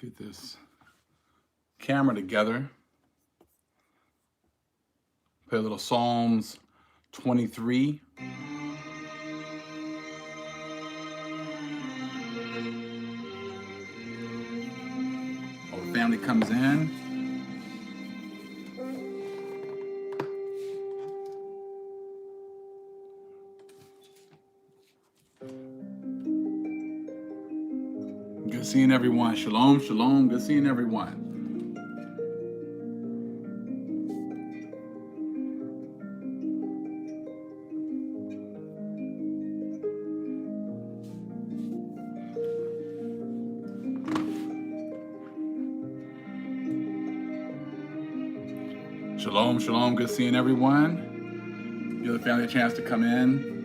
Get this camera together. Play a little Psalms 23. While the family comes in. Good seeing everyone. Shalom, shalom. Good seeing everyone. Shalom, shalom. Good seeing everyone. Give the family a chance to come in.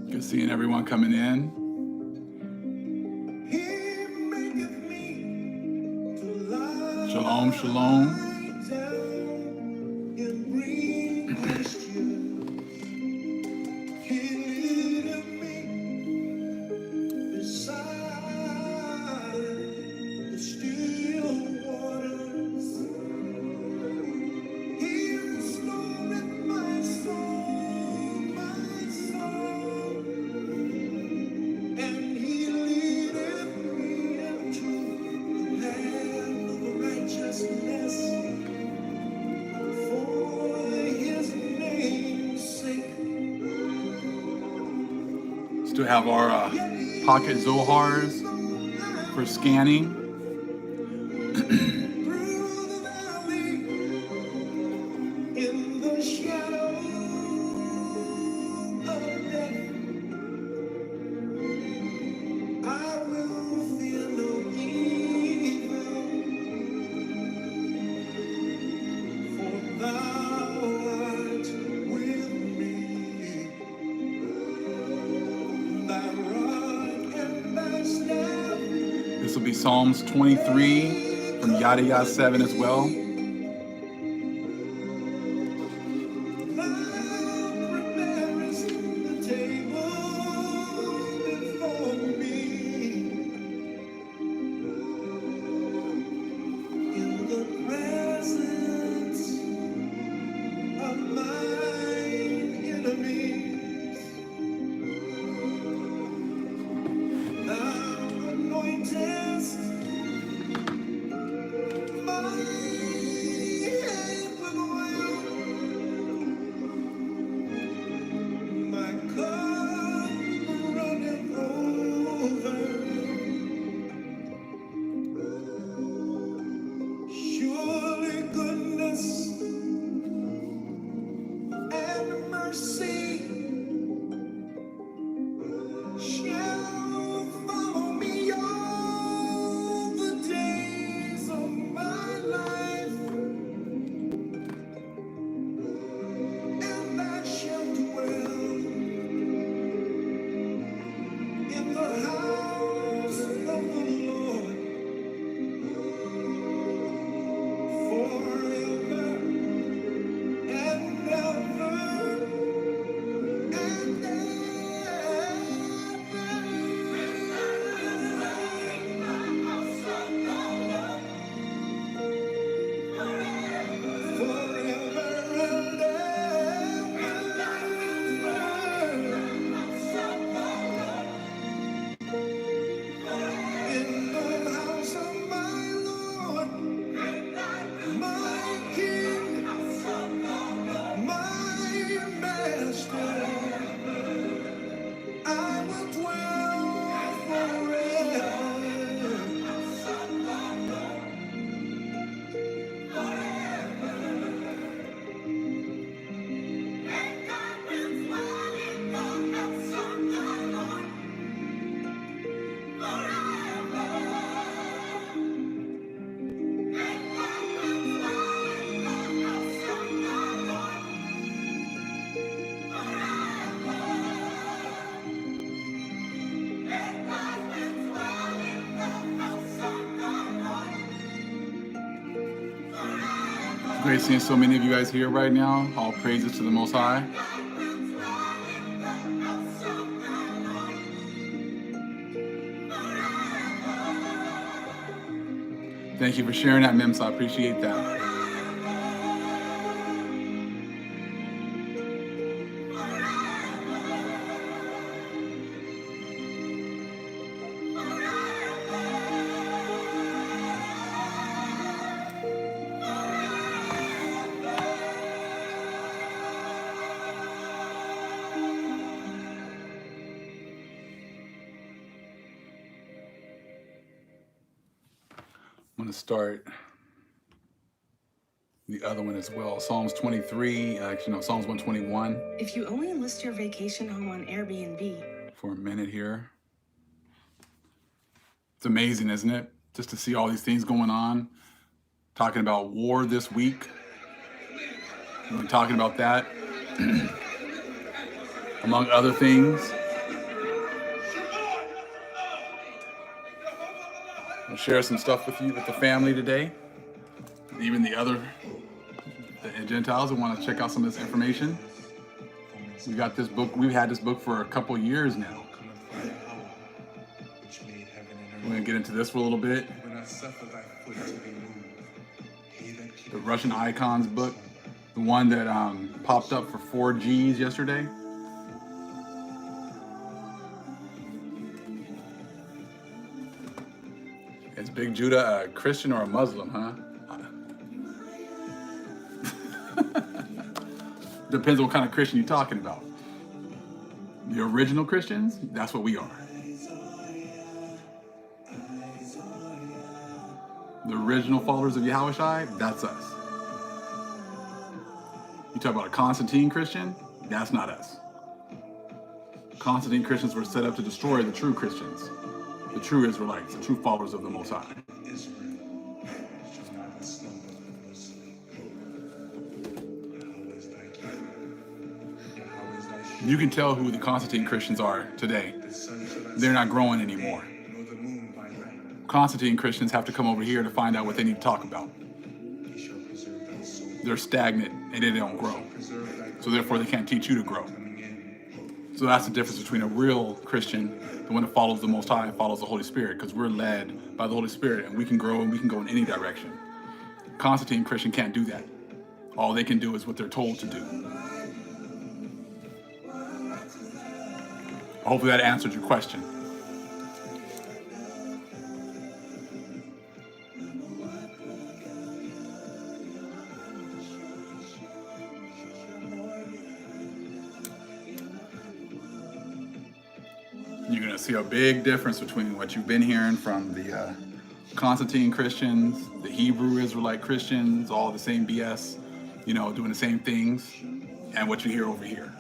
Good seeing everyone coming in. Shalom, shalom. Still have our pocket Zohars for scanning. This will be Psalms 23 from Yada Yada 7 as well. Great seeing so many of you guys here right now. All praises to the Most High. Thank you for sharing that, Mims. I appreciate that. I'm going to start the other one as well. Psalms 23, actually, no, Psalms 121. If you only list your vacation home on Airbnb. For a minute here. It's amazing, isn't it? Just to see all these things going on. Talking about war this week. We've been talking about that. Among other things. I'll share some stuff with you, with the family today. Even the Gentiles who want to check out some of this information. We got this book. We've had this book for a couple years now. We're going to get into this for a little bit. The Russian Icons book. The one that popped up for 4 Gs yesterday. Is Big Judah a Christian or a Muslim, huh? Depends on what kind of Christian you're talking about. The original Christians, that's what we are. The original followers of Yahushua, that's us. You talk about a Constantine Christian, that's not us. Constantine Christians were set up to destroy the true Christians, the true Israelites, the true followers of the Most High. You can tell who the Constantine Christians are today. They're not growing anymore. Constantine Christians have to come over here to find out what they need to talk about. They're stagnant and they don't grow. So therefore they can't teach you to grow. So that's the difference between a real Christian, the one that follows the Most High and follows the Holy Spirit, because we're led by the Holy Spirit and we can grow and we can go in any direction. Constantine Christian can't do that. All they can do is what they're told to do. Hopefully that answered your question. You're going to see a big difference between what you've been hearing from the Constantine Christians, the Hebrew Israelite Christians, all the same BS, you know, doing the same things, and what you hear over here.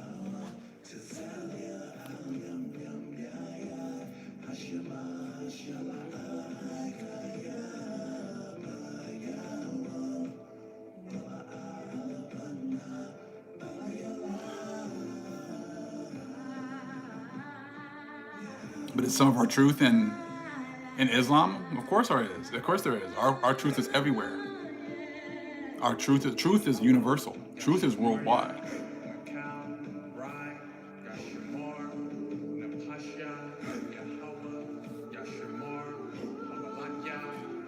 But it's some of our truth in Islam? Of course there is. Of course there is. Our truth is everywhere. Our truth is universal. Truth is worldwide.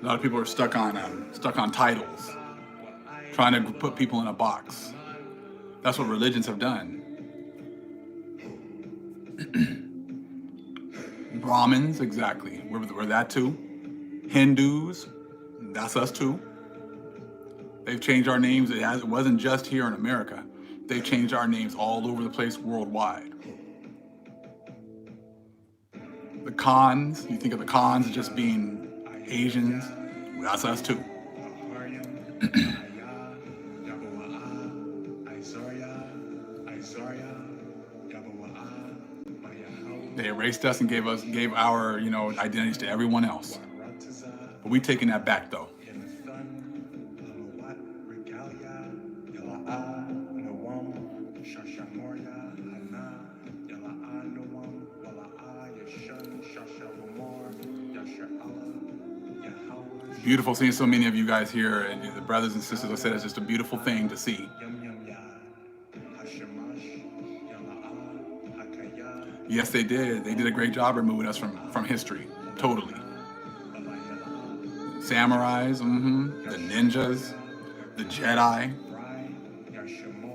A lot of people are stuck on titles, trying to put people in a box. That's what religions have done. Brahmins, exactly. We're that too. Hindus, that's us too. They've changed our names. It wasn't just here in America. They've changed our names all over the place worldwide. The Khans, you think of the Khans as just being Asians, that's us too. They erased us and gave our, identities to everyone else. But we've taken that back though. Beautiful seeing so many of you guys here, and the brothers and sisters. I said it's just a beautiful thing to see. Yes, they did. They did a great job removing us from history. Totally. Samurais, the ninjas, the Jedi.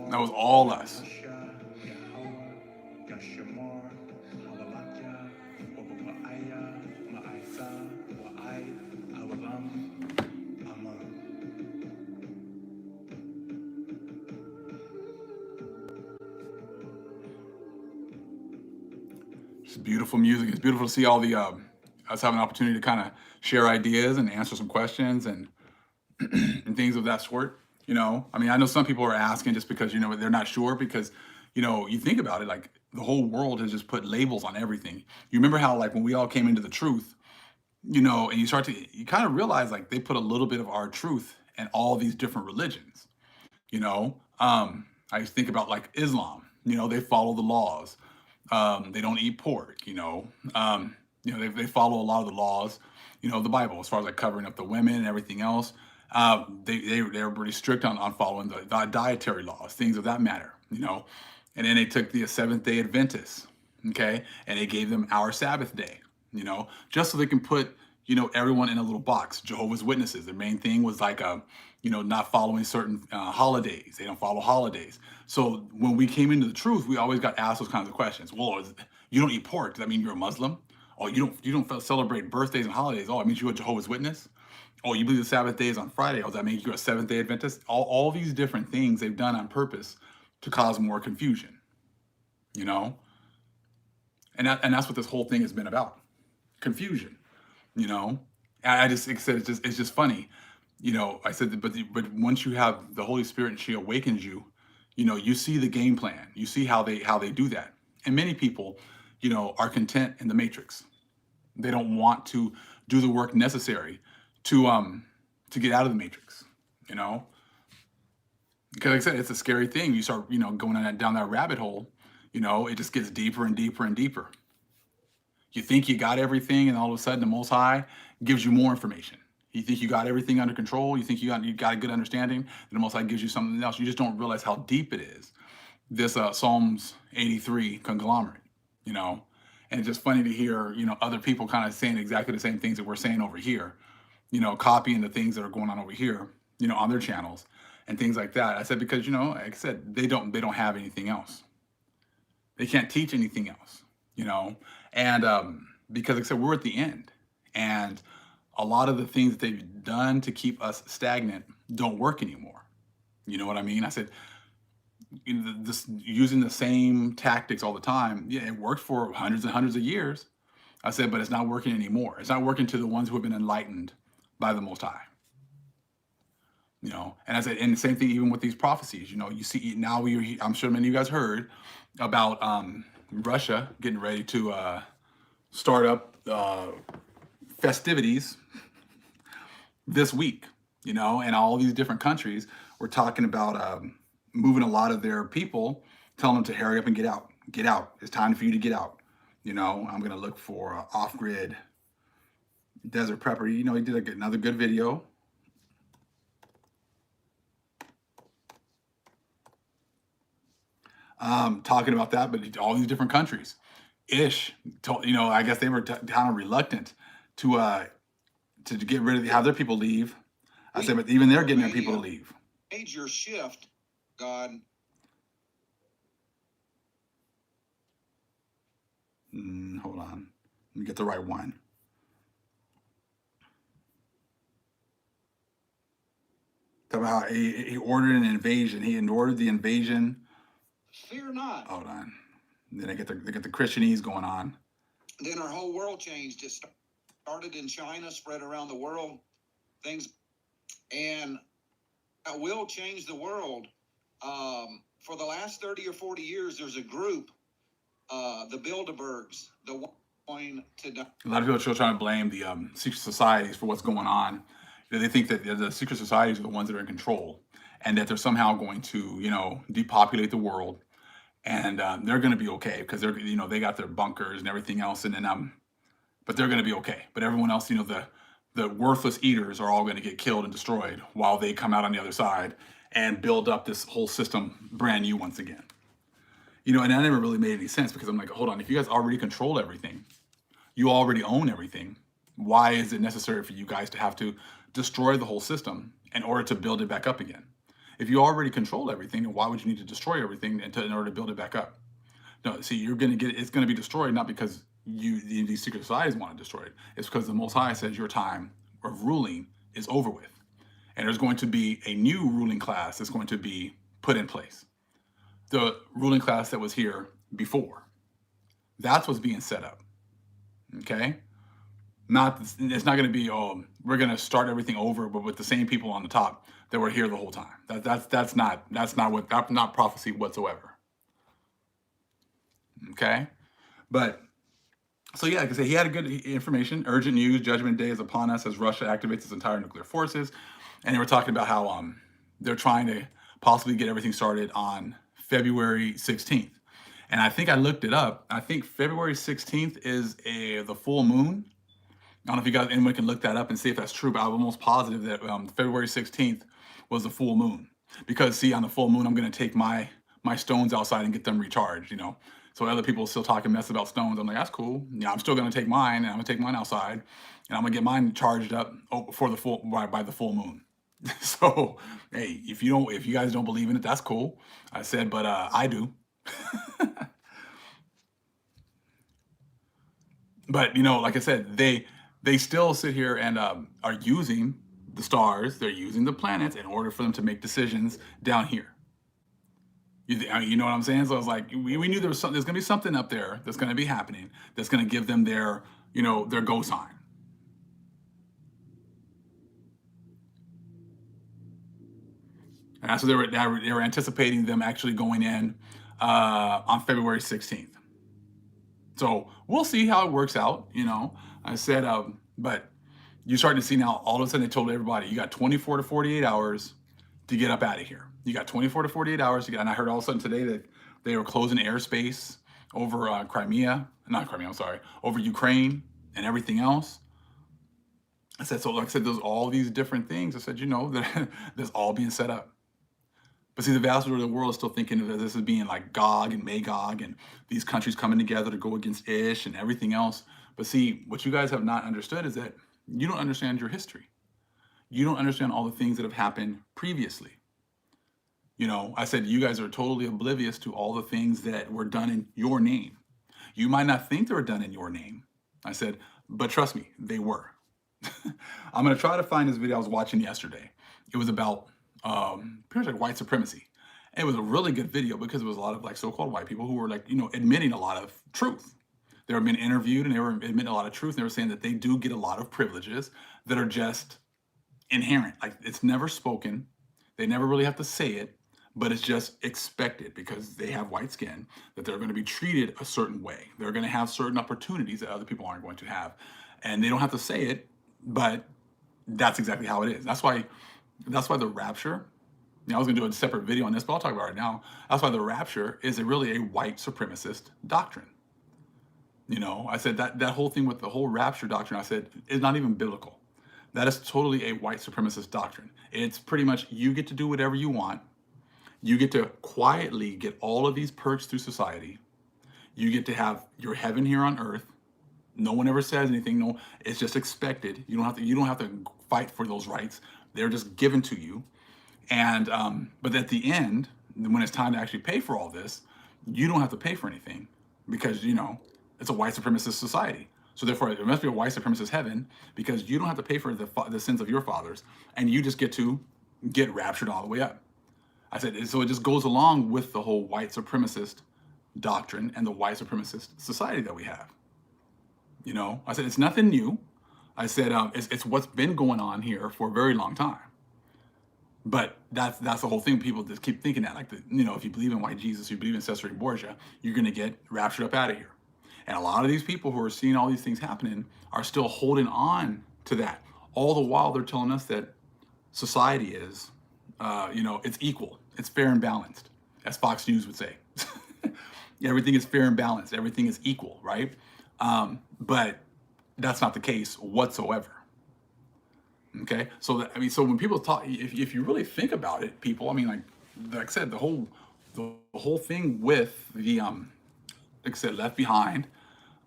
That was all us. It's beautiful music. It's beautiful to see all the us have an opportunity to kind of share ideas and answer some questions and and things of that sort. I mean, I know some people are asking just because they're not sure because you think about it, like the whole world has just put labels on everything. You remember how like when we all came into the truth, and you kind of realize like they put a little bit of our truth in all these different religions. I think about like Islam. They follow the laws. They don't eat pork. They follow a lot of the laws. The Bible, as far as like covering up the women and everything else. They're pretty strict on following the dietary laws, things of that matter. And then they took the Seventh Day Adventists, okay, and they gave them our Sabbath day. Just so they can put everyone in a little box. Jehovah's Witnesses, their main thing was like not following certain holidays. They don't follow holidays. So when we came into the truth, we always got asked those kinds of questions. Well, you don't eat pork. Does that mean you're a Muslim? Oh, you don't celebrate birthdays and holidays. Oh, it means you're a Jehovah's Witness. Oh, you believe the Sabbath day is on Friday. Oh, does that mean you're a Seventh Day Adventist? All these different things they've done on purpose to cause more confusion. You know, and that's what this whole thing has been about, confusion. You know, I just like I said it's just funny. I said that, but once you have the Holy Spirit and she awakens you, you see the game plan. You see how they do that. And many people, are content in the matrix. They don't want to do the work necessary to get out of the matrix. You know, because like I said, it's a scary thing. You start going down that rabbit hole. It just gets deeper and deeper and deeper. You think you got everything, and all of a sudden, the Most High gives you more information. You think you got everything under control. You think you got a good understanding, and the Most High gives you something else. You just don't realize how deep it is. This Psalms 83 conglomerate, you know, and it's just funny to hear other people kind of saying exactly the same things that we're saying over here. Copying the things that are going on over here, on their channels and things like that. I said because like I said, they don't have anything else. They can't teach anything else, and because like I said, we're at the end, and a lot of the things that they've done to keep us stagnant don't work anymore. You know what I mean? I said, this using the same tactics all the time. Yeah, it worked for hundreds and hundreds of years. I said, but it's not working anymore. It's not working to the ones who have been enlightened by the Most High. And I said, and the same thing even with these prophecies. You see now I'm sure many of you guys heard about Russia getting ready to start up festivities this week. And all these different countries were talking about moving a lot of their people, telling them to hurry up and get out. Get out. It's time for you to get out. I'm going to look for off-grid desert prepper. He did another good video. Talking about that, but all these different countries. I guess they were kind of reluctant to get rid of have their people leave. I said, but even they're getting their people to leave. Major shift, God. Hold on, let me get the right one. Talk about how he ordered an invasion. He ordered the invasion. Fear not. Hold on. Then they get the Christianese going on. Then our whole world changed. It started in China, spread around the world. Things, and that will change the world. For the last 30 or 40 years, there's a group, the Bilderbergs, the point to. A lot of people are still trying to blame the secret societies for what's going on. They think that the secret societies are the ones that are in control, and that they're somehow going to, depopulate the world, and they're going to be okay because they're, they got their bunkers and everything else, and then but they're going to be okay. But everyone else, the worthless eaters are all going to get killed and destroyed while they come out on the other side and build up this whole system brand new once again. You know, and that never really made any sense because I'm like, hold on, if you guys already control everything, you already own everything, why is it necessary for you guys to have to destroy the whole system in order to build it back up again? If you already control everything, then why would you need to destroy everything in order to build it back up? No, see, it's going to be destroyed not because these secret societies want to destroy it. It's because the Most High says your time of ruling is over with. And there's going to be a new ruling class that's going to be put in place. The ruling class that was here before. That's what's being set up. Okay? It's not going to be, oh, we're going to start everything over, but with the same people on the top that were here the whole time. That's not prophecy whatsoever. Okay? But so yeah, like I say, he had a good information. Urgent news: Judgment Day is upon us as Russia activates its entire nuclear forces. And they were talking about how they're trying to possibly get everything started on February 16th. And I think I looked it up. I think February 16th is the full moon. I don't know if you guys, anyone can look that up and see if that's true, but I'm almost positive that February 16th was the full moon. Because see, on the full moon, I'm going to take my stones outside and get them recharged, you know. So other people still talking mess about stones. I'm like, that's cool. Yeah, I'm still going to take mine, and I'm going to take mine outside, and I'm going to get mine charged up for by the full moon. So, hey, if you guys don't believe in it, that's cool. I said, but I do. But you know, like I said, they still sit here and are using the stars, they're using the planets in order for them to make decisions down here. You know what I'm saying? So I was like, we knew there's going to be something up there that's going to be happening that's going to give them their, you know, their go sign. And that's what they were anticipating them actually going in on February 16th. So we'll see how it works out. You know, I said, but you're starting to see now, all of a sudden they told everybody, you got 24 to 48 hours to get up out of here. You got 24 to 48 hours to get, and I heard all of a sudden today that they were closing airspace over over Ukraine and everything else. I said, so like I said, there's all these different things. I said, you know, that that's all being set up. But see, the vast majority of the world is still thinking of this as being like Gog and Magog and these countries coming together to go against Ish and everything else. But see, what you guys have not understood is that you don't understand your history. You don't understand all the things that have happened previously. You know, I said, you guys are totally oblivious to all the things that were done in your name. You might not think they were done in your name. I said, but trust me, they were. I'm going to try to find this video I was watching yesterday. It was about pretty much like white supremacy. It was a really good video because it was a lot of like so-called white people who were like, you know, admitting a lot of truth. They were being interviewed and they were admitting a lot of truth. And they were saying that they do get a lot of privileges that are just inherent. Like it's never spoken. They never really have to say it, but it's just expected because they have white skin that they're going to be treated a certain way. They're going to have certain opportunities that other people aren't going to have. And they don't have to say it, but that's exactly how it is. That's why the rapture, I was going to do a separate video on this, but I'll talk about it right now. That's why the rapture is really a white supremacist doctrine. You know, I said that whole thing with the whole rapture doctrine, I said, is not even biblical. That is totally a white supremacist doctrine. It's pretty much you get to do whatever you want. You get to quietly get all of these perks through society. You get to have your heaven here on earth. No one ever says anything. No, it's just expected. You don't have to fight for those rights. They're just given to you. And but at the end, when it's time to actually pay for all this, you don't have to pay for anything because, you know, it's a white supremacist society. So therefore, it must be a white supremacist heaven because you don't have to pay for the sins of your fathers, and you just get to get raptured all the way up. I said, so it just goes along with the whole white supremacist doctrine and the white supremacist society that we have. You know, I said, it's nothing new. I said, it's what's been going on here for a very long time. But that's the whole thing. People just keep thinking that, like, you know, if you believe in white Jesus, you believe in Caesarea Borgia, you're going to get raptured up out of here. And a lot of these people who are seeing all these things happening are still holding on to that. All the while they're telling us that society is, you know, it's equal. It's fair and balanced, as Fox News would say. Everything is fair and balanced. Everything is equal, right? But that's not the case whatsoever. Okay, so that, I mean, so when people talk, if you really think about it, people, I mean, like I said, the whole thing with the like I said, Left Behind,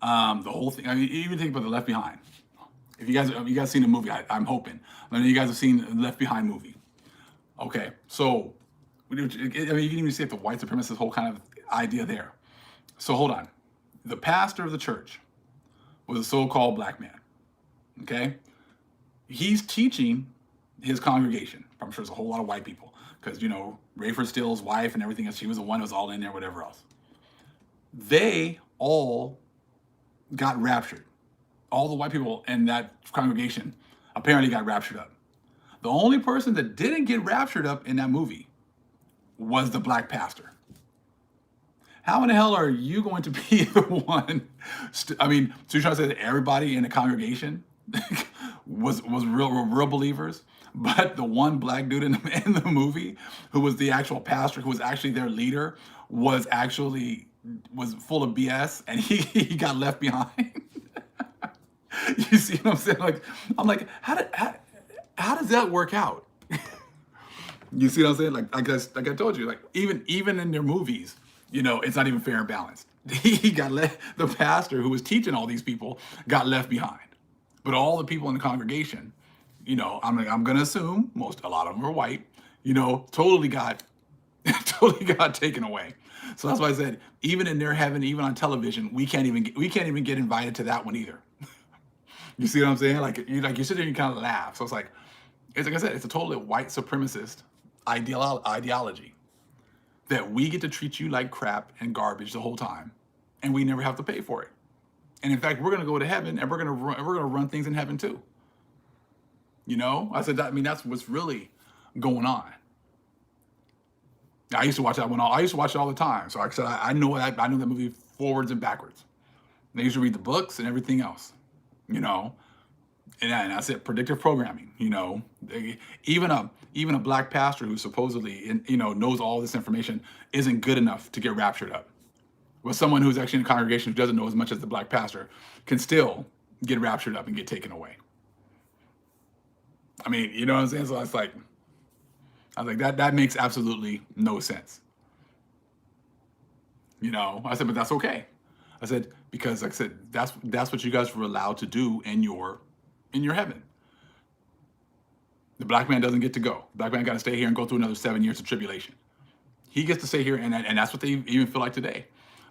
the whole thing. I mean, even think about the Left Behind. If you guys seen the movie, I'm hoping. I know you guys have seen the Left Behind movie. Okay, so I mean, you can even see it, the white supremacist whole kind of idea there. So hold on, the pastor of the church was a so-called black man. Okay, he's teaching his congregation. I'm sure there's a whole lot of white people because Rayford Still's wife and everything else. She was the one who was all in there, whatever else. They all got raptured. All the white people in that congregation apparently got raptured up. The only person that didn't get raptured up in that movie was the black pastor. How in the hell are you going to be the one? I mean, so you're trying to say that everybody in the congregation was real believers, but the one black dude in the movie who was the actual pastor, who was actually their leader, was full of BS, and he got left behind. You see what I'm saying? Like, I'm like, how does that work out? You see what I'm saying? Like I told you, like even in their movies, it's not even fair and balanced. He got the pastor who was teaching all these people got left behind, but all the people in the congregation, I'm gonna assume a lot of them are white, totally got totally got taken away. So that's why I said, even in their heaven, even on television, we can't even get invited to that one either. You see what I'm saying? Like you sit there and you kind of laugh. So it's like I said, it's a totally white supremacist ideology that we get to treat you like crap and garbage the whole time, and we never have to pay for it. And in fact, we're going to go to heaven, and we're going to run things in heaven too. I said that. I mean, that's what's really going on. I used to watch that one. I used to watch it all the time. So like I said, I know that movie forwards and backwards. And I used to read the books and everything else. And I said predictive programming. Even a black pastor who supposedly knows all this information isn't good enough to get raptured up. But someone who's actually in a congregation who doesn't know as much as the black pastor can still get raptured up and get taken away. I mean, you know what I'm saying? So I was like that makes absolutely no sense. I said, but that's okay. I said, because like I said, that's what you guys were allowed to do in your heaven. The black man doesn't get to go. The black man got to stay here and go through another 7 years of tribulation. He gets to stay here, and that's what they even feel like today.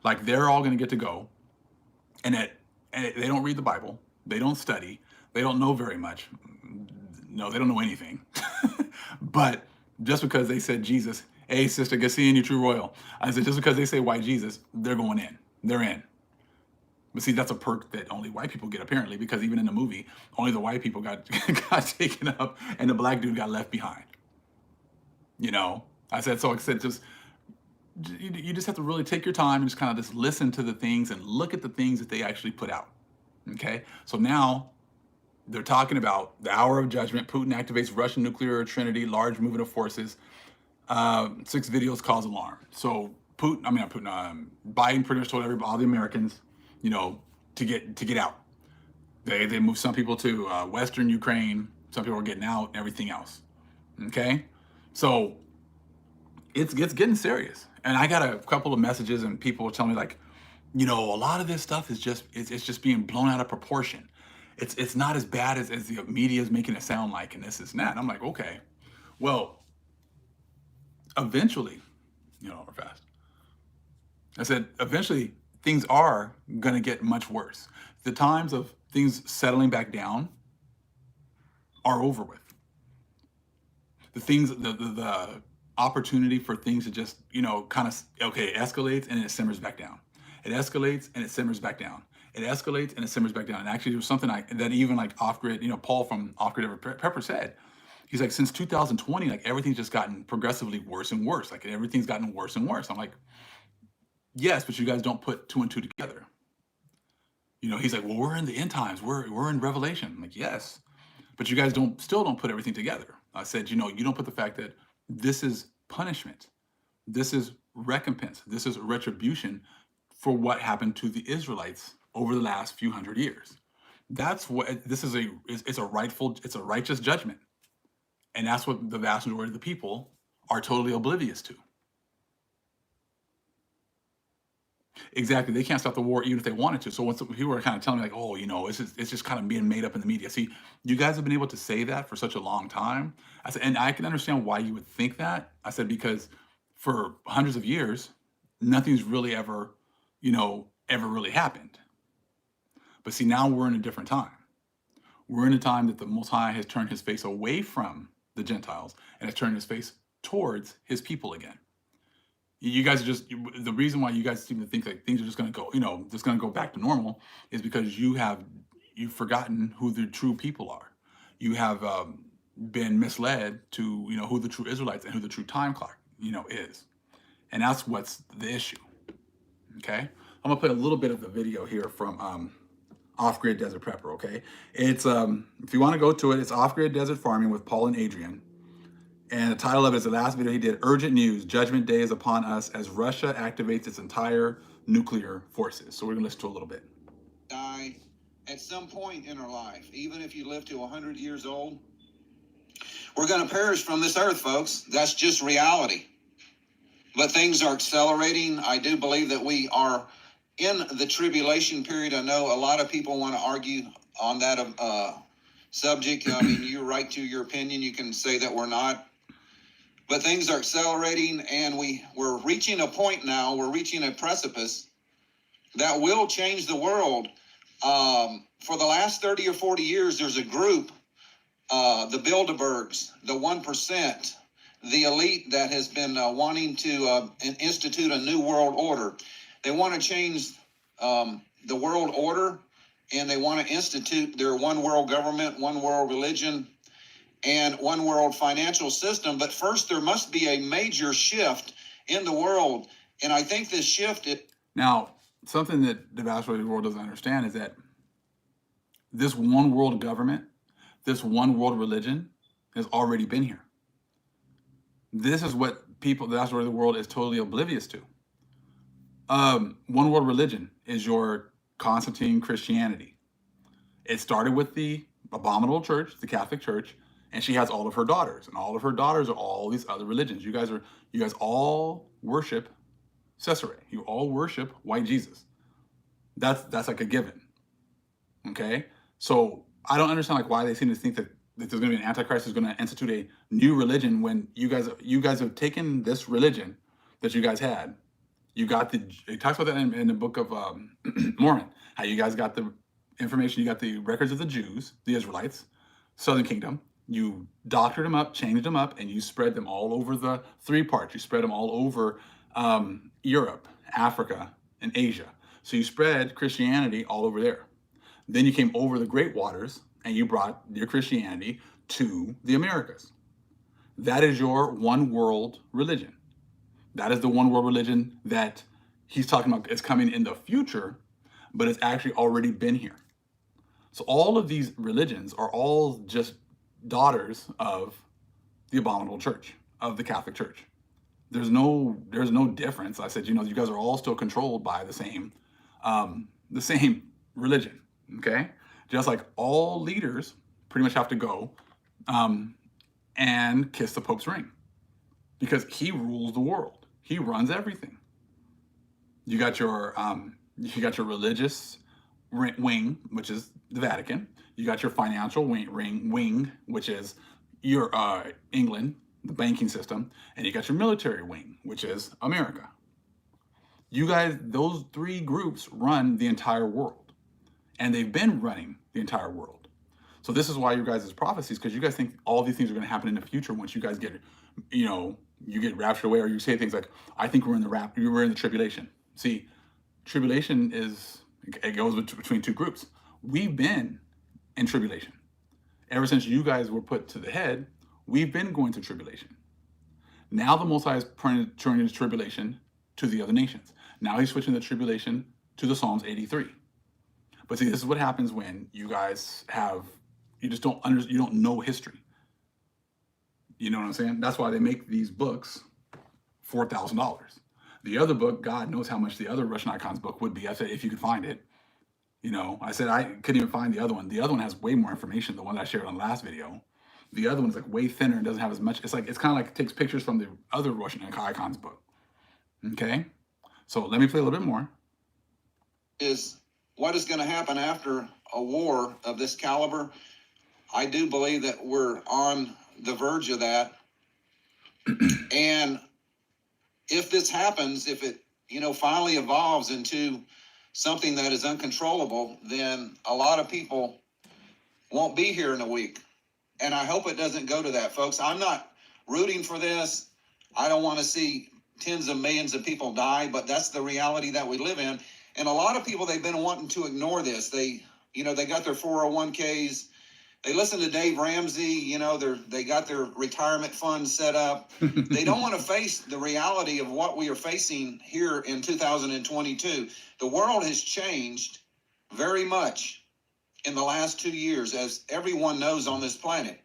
Like they're all going to get to go, and they don't read the Bible. They don't study. They don't know very much. No, they don't know anything. But just because they said Jesus, hey sister, good seeing you, True Royal. I said, just because they say white Jesus, they're going in. They're in. But see, that's a perk that only white people get, apparently, because even in the movie, only the white people got taken up, and the black dude got left behind. I said, just you just have to really take your time and just kind of just listen to the things and look at the things that they actually put out. Okay, so now they're talking about the hour of judgment. Putin activates Russian nuclear trinity, large movement of forces. 6 videos cause alarm. So Biden pretty much told all the Americans, to get out. They moved some people to Western Ukraine. Some people are getting out and everything else. Okay, so it's getting serious. And I got a couple of messages and people telling me like, a lot of this stuff is it's just being blown out of proportion. It's not as bad as the media is making it sound like, and this is that. And I'm like, okay, well, eventually, we're fast. I said, eventually things are going to get much worse. The times of things settling back down are over with. The opportunity for things to just, kind of, okay, it escalates and it simmers back down. It escalates and it simmers back down. It escalates and it simmers back down. And actually, there was something that even like Off Grid, Paul from Off Grid Pepper said. He's like, since 2020, like everything's just gotten progressively worse and worse. Like everything's gotten worse and worse. I'm like, yes, but you guys don't put 2 and 2 together. He's like, well, we're in the end times. We're in Revelation. I'm like, yes, but you guys still don't put everything together. I said, you don't put the fact that this is punishment. This is recompense. This is retribution for what happened to the Israelites over the last few hundred years. That's what this is it's a righteous judgment. And that's what the vast majority of the people are totally oblivious to. Exactly. They can't stop the war even if they wanted to. So once people are kind of telling me like, oh, it's just kind of being made up in the media. See, you guys have been able to say that for such a long time. I said, and I can understand why you would think that. I said, because for hundreds of years, nothing's really ever really happened. But see, now we're in a different time. We're in a time that the Most High has turned his face away from the Gentiles and has turned his face towards his people again. You guys are the reason why you guys seem to think like things are just going to go, just going to go back to normal is because you've forgotten who the true people are. You have been misled to, who the true Israelites and who the true time clock, is. And that's what's the issue. Okay. I'm gonna play a little bit of the video here from Off-Grid Desert Prepper. Okay. It's if you want to go to it, it's Off-Grid Desert Farming with Paul and Adrian. And the title of it is the last video he did, Urgent News, Judgment Day is Upon Us as Russia activates its entire nuclear forces. So we're going to listen to a little bit. Die at some point in our life, even if you live to 100 years old, we're going to perish from this earth, folks. That's just reality. But things are accelerating. I do believe that we are in the tribulation period. I know a lot of people want to argue on that subject. I mean, you're right to your opinion. You can say that we're not. But things are accelerating, and we're reaching a point now, we're reaching a precipice that will change the world. For the last 30 or 40 years, there's a group, the Bilderbergs, the 1%, the elite that has been wanting to institute a new world order. They want to change the world order, and they want to institute their one world government, one world religion, and one world financial system. But first, there must be a major shift in the world. And I think this shift is... Now, something that the vast majority of the world doesn't understand is that this one world government, this one world religion has already been here. This is what the vast majority of the world is totally oblivious to. One world religion is your Constantine Christianity. It started with the abominable church, the Catholic Church, and she has all of her daughters, and all of her daughters are all these other religions. You guys all worship Caesarea. You all worship white Jesus. That's like a given. Okay? So I don't understand like why they seem to think that there's going to be an antichrist who's going to institute a new religion when you guys have taken this religion that you guys had. It talks about that in the book of Mormon, how you guys got the information, you got the records of the Jews, the Israelites, Southern Kingdom. You doctored them up, changed them up, and you spread them all over the three parts. You spread them all over Europe, Africa, and Asia. So you spread Christianity all over there. Then you came over the Great Waters, and you brought your Christianity to the Americas. That is your one world religion. That is the one world religion that he's talking about is coming in the future, but it's actually already been here. So all of these religions are all just daughters of the abominable church, of the Catholic Church. There's no difference. I said, you guys are all still controlled by the same religion. Okay, just like all leaders pretty much have to go and kiss the Pope's ring because he rules the world. He runs everything. You got your religious wing, which is the Vatican. You got your financial wing, which is your England, the banking system, and you got your military wing, which is America. You guys, those three groups run the entire world, and they've been running the entire world. So this is why you guys' prophecies, because you guys think all these things are going to happen in the future once you guys get, you get raptured away, or you say things like, "I think we're in the tribulation." See, tribulation it goes between two groups. We've been in tribulation. Ever since you guys were put to the head, we've been going through tribulation. Now the Most High is turning his tribulation to the other nations. Now he's switching the tribulation to the Psalms 83. But see, this is what happens when you guys you don't know history. You know what I'm saying? That's why they make these books $4,000. The other book, God knows how much the other Russian Icons book would be. I said, if you could find it, You know, I said I couldn't even find the other one. The other one has way more information. The one I shared on the last video. The other one's like way thinner and doesn't have as much. It's kind of like it takes pictures from the other Russian icons book. Okay, so let me play a little bit more. Is what is going to happen after a war of this caliber? I do believe that we're on the verge of that. And if this happens, if it, finally evolves into something that is uncontrollable, then a lot of people won't be here in a week. And I hope it doesn't go to that, folks. I'm not rooting for this. I don't want to see tens of millions of people die, but that's the reality that we live in. And a lot of people, they've been wanting to ignore this. They got their 401ks. They listen to Dave Ramsey, they got their retirement fund set up. They don't want to face the reality of what we are facing here in 2022. The world has changed very much in the last 2 years, as everyone knows on this planet.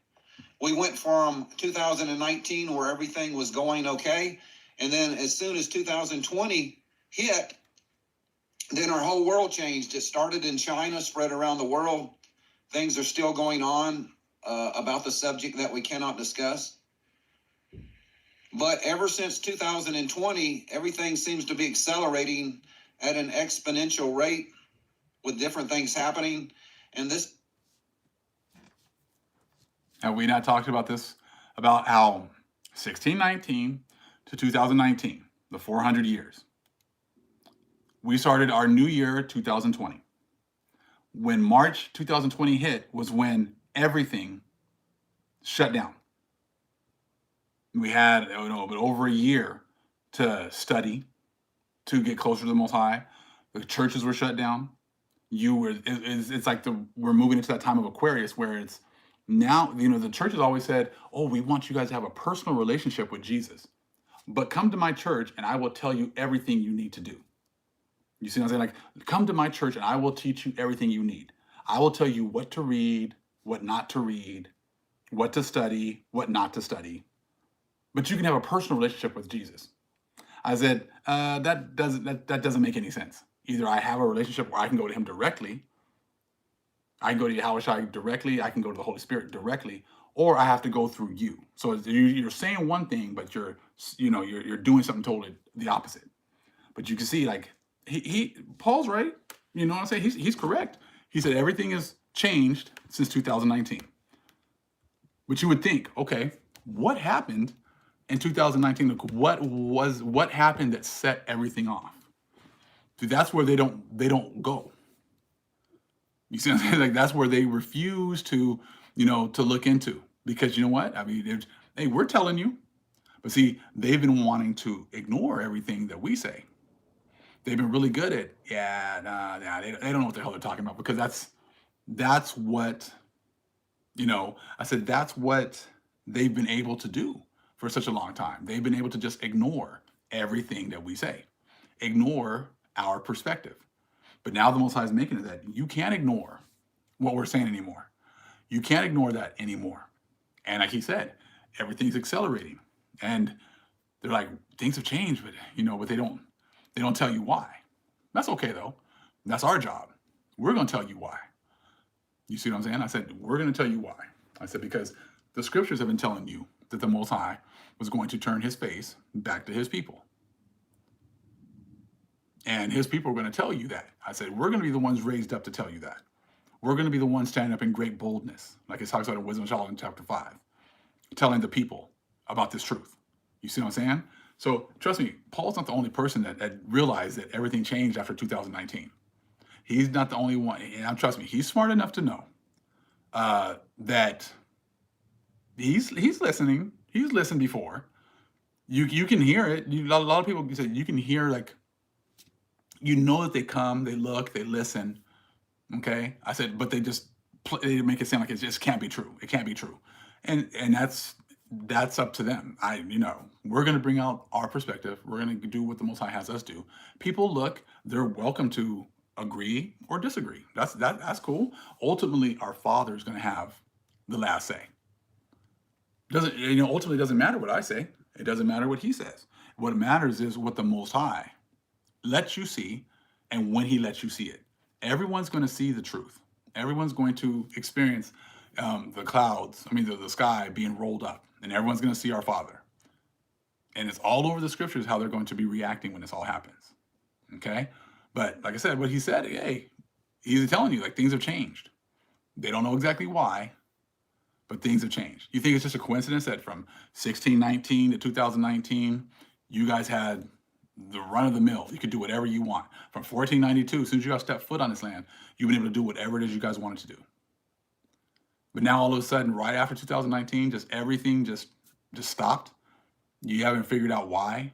We went from 2019 where everything was going okay, and then as soon as 2020 hit, then our whole world changed. It started in China, spread around the world. Things are still going on about the subject that we cannot discuss. But ever since 2020, everything seems to be accelerating at an exponential rate with different things happening. And this. Have we not talked about this? About how 1619 to 2019, the 400 years, we started our new year 2020. When March 2020 hit was when everything shut down. We had but over a year to study, to get closer to the Most High. The churches were shut down. It's like we're moving into that time of Aquarius where it's now, the church has always said, oh, we want you guys to have a personal relationship with Jesus. But come to my church and I will tell you everything you need to do. You see what I'm saying? Like, come to my church and I will teach you everything you need. I will tell you what to read, what not to read, what to study, what not to study. But you can have a personal relationship with Jesus. I said, that doesn't make any sense. Either I have a relationship where I can go to him directly, I can go to Yahushua directly, I can go to the Holy Spirit directly, or I have to go through you. So you're saying one thing, but you're doing something totally the opposite. But you can see, like, Paul's right. You know what I'm saying? He's correct. He said everything has changed since 2019. But you would think, okay, what happened in 2019? What happened that set everything off? See, that's where they don't go. You see what I'm saying? Like, that's where they refuse to look into, because you know what? I mean, hey, we're telling you, but see, they've been wanting to ignore everything that we say. They've been really good at, they don't know what the hell they're talking about, because that's what, I said, that's what they've been able to do for such a long time. They've been able to just ignore everything that we say, ignore our perspective. But now the Most High is making it that you can't ignore what we're saying anymore. You can't ignore that anymore. And like he said, everything's accelerating. And they're like, things have changed, but they don't tell you why. That's okay though. That's our job. We're going to tell you why. You see what I'm saying? I said, we're going to tell you why. I said, because the scriptures have been telling you that the Most High was going to turn his face back to his people. And his people are going to tell you that. I said, we're going to be the ones raised up to tell you that. We're going to be the ones standing up in great boldness, like it talks about in Wisdom of Solomon chapter 5, telling the people about this truth. You see what I'm saying? So trust me, Paul's not the only person that realized that everything changed after 2019. He's not the only one. And trust me, he's smart enough to know that he's listening. He's listened before. You can hear it. A lot of people say you can hear, like, that they come, they look, they listen. Okay, I said, but they make it sound like it just can't be true. It can't be true, and that's up to them. We're going to bring out our perspective. We're going to do what the Most High has us do. People look, they're welcome to agree or disagree. That's cool. Ultimately, our Father is going to have the last say. Ultimately, it doesn't matter what I say. It doesn't matter what he says. What matters is what the Most High lets you see, and when he lets you see it. Everyone's going to see the truth. Everyone's going to experience the clouds, the sky being rolled up, and everyone's going to see our Father. And it's all over the scriptures how they're going to be reacting when this all happens. Okay? But like I said, what he said, hey, he's telling you, like, things have changed. They don't know exactly why, but things have changed. You think it's just a coincidence that from 1619 to 2019, you guys had the run of the mill? You could do whatever you want. From 1492, as soon as you got stepped foot on this land, you've been able to do whatever it is you guys wanted to do. But now all of a sudden, right after 2019, just everything just stopped. You haven't figured out why.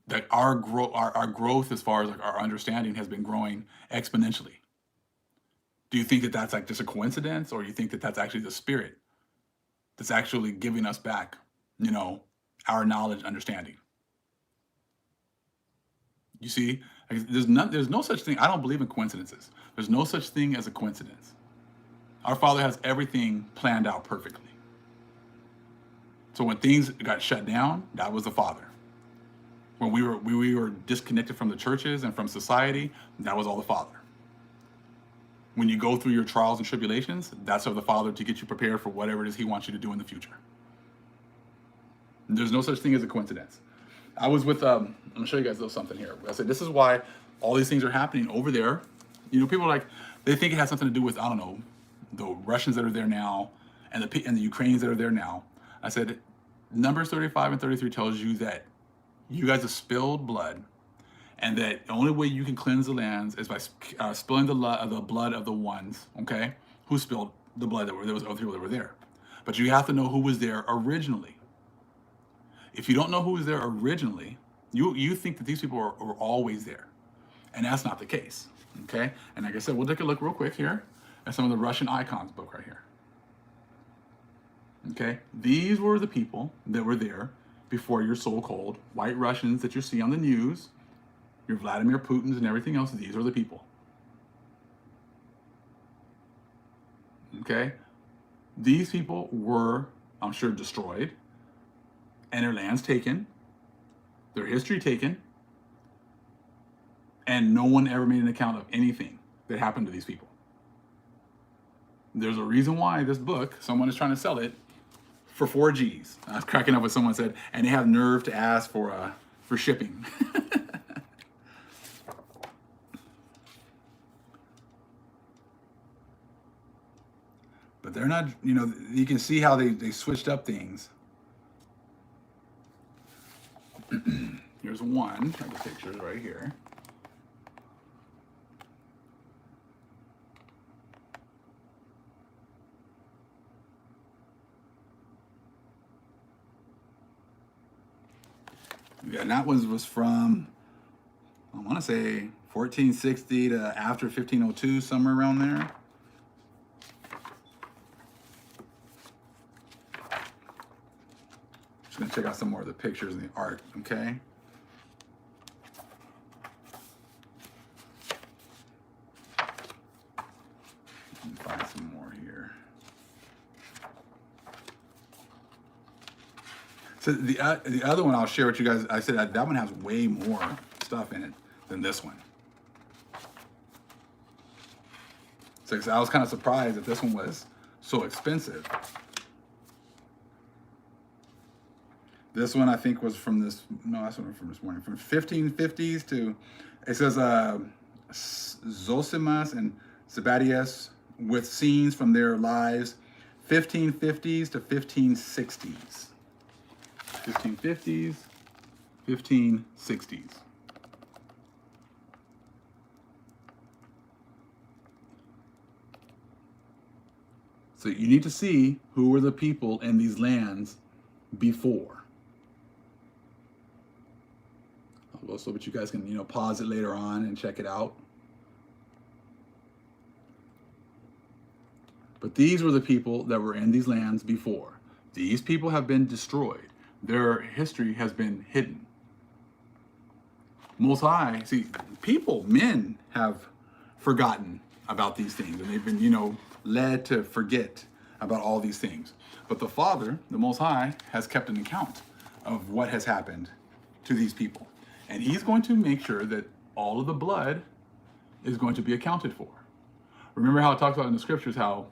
That our growth as far as like our understanding has been growing exponentially. Do you think that that's like just a coincidence, or you think that that's actually the Spirit that's actually giving us back, our knowledge, understanding? You see, like, there's no such thing. I don't believe in coincidences. There's no such thing as a coincidence. Our Father has everything planned out perfectly. So when things got shut down, that was the Father. When we were disconnected from the churches and from society, that was all the Father. When you go through your trials and tribulations, that's of the Father to get you prepared for whatever it is He wants you to do in the future. There's no such thing as a coincidence. I was with, I'm going to show you guys a little something here. I said, this is why all these things are happening over there. People are like, they think it has something to do with, I don't know, the Russians that are there now and the Ukrainians that are there now. I said, Numbers 35 and 33 tells you that you guys have spilled blood, and that the only way you can cleanse the lands is by spilling the blood of the ones, okay, who spilled the blood there was other people that were there. But you have to know who was there originally. If you don't know who was there originally, you think that these people are always there, and that's not the case, okay? And like I said, we'll take a look real quick here at some of the Russian icons book right here. Okay, these were the people that were there before your so-called white Russians that you see on the news, your Vladimir Putins and everything else. These are the people. Okay, these people were, I'm sure, destroyed, and their lands taken, their history taken, and no one ever made an account of anything that happened to these people. There's a reason why this book, someone is trying to sell it for 4 G's. I was cracking up what someone said, and they have nerve to ask for shipping. But they're not, you can see how they switched up things. Here's one of the pictures right here. Yeah, and that one was from, I want to say 1460 to after 1502, somewhere around there. Just gonna check out some more of the pictures and the art, okay? Let me find some more here. So the other one I'll share with you guys, I said that one has way more stuff in it than this one. So I was kind of surprised that this one was so expensive. This one I think was from this, no, that's one from this morning, from 1550s to, it says Zosimas and Zebadius with scenes from their lives, 1550s to 1560s. 1550s, 1560s. So you need to see who were the people in these lands before. So that you guys can, pause it later on and check it out. But these were the people that were in these lands before. These people have been destroyed. Their history has been hidden. Most High, see, men have forgotten about these things, and they've been, led to forget about all these things. But the Father, the Most High, has kept an account of what has happened to these people. And he's going to make sure that all of the blood is going to be accounted for. Remember how it talks about in the scriptures how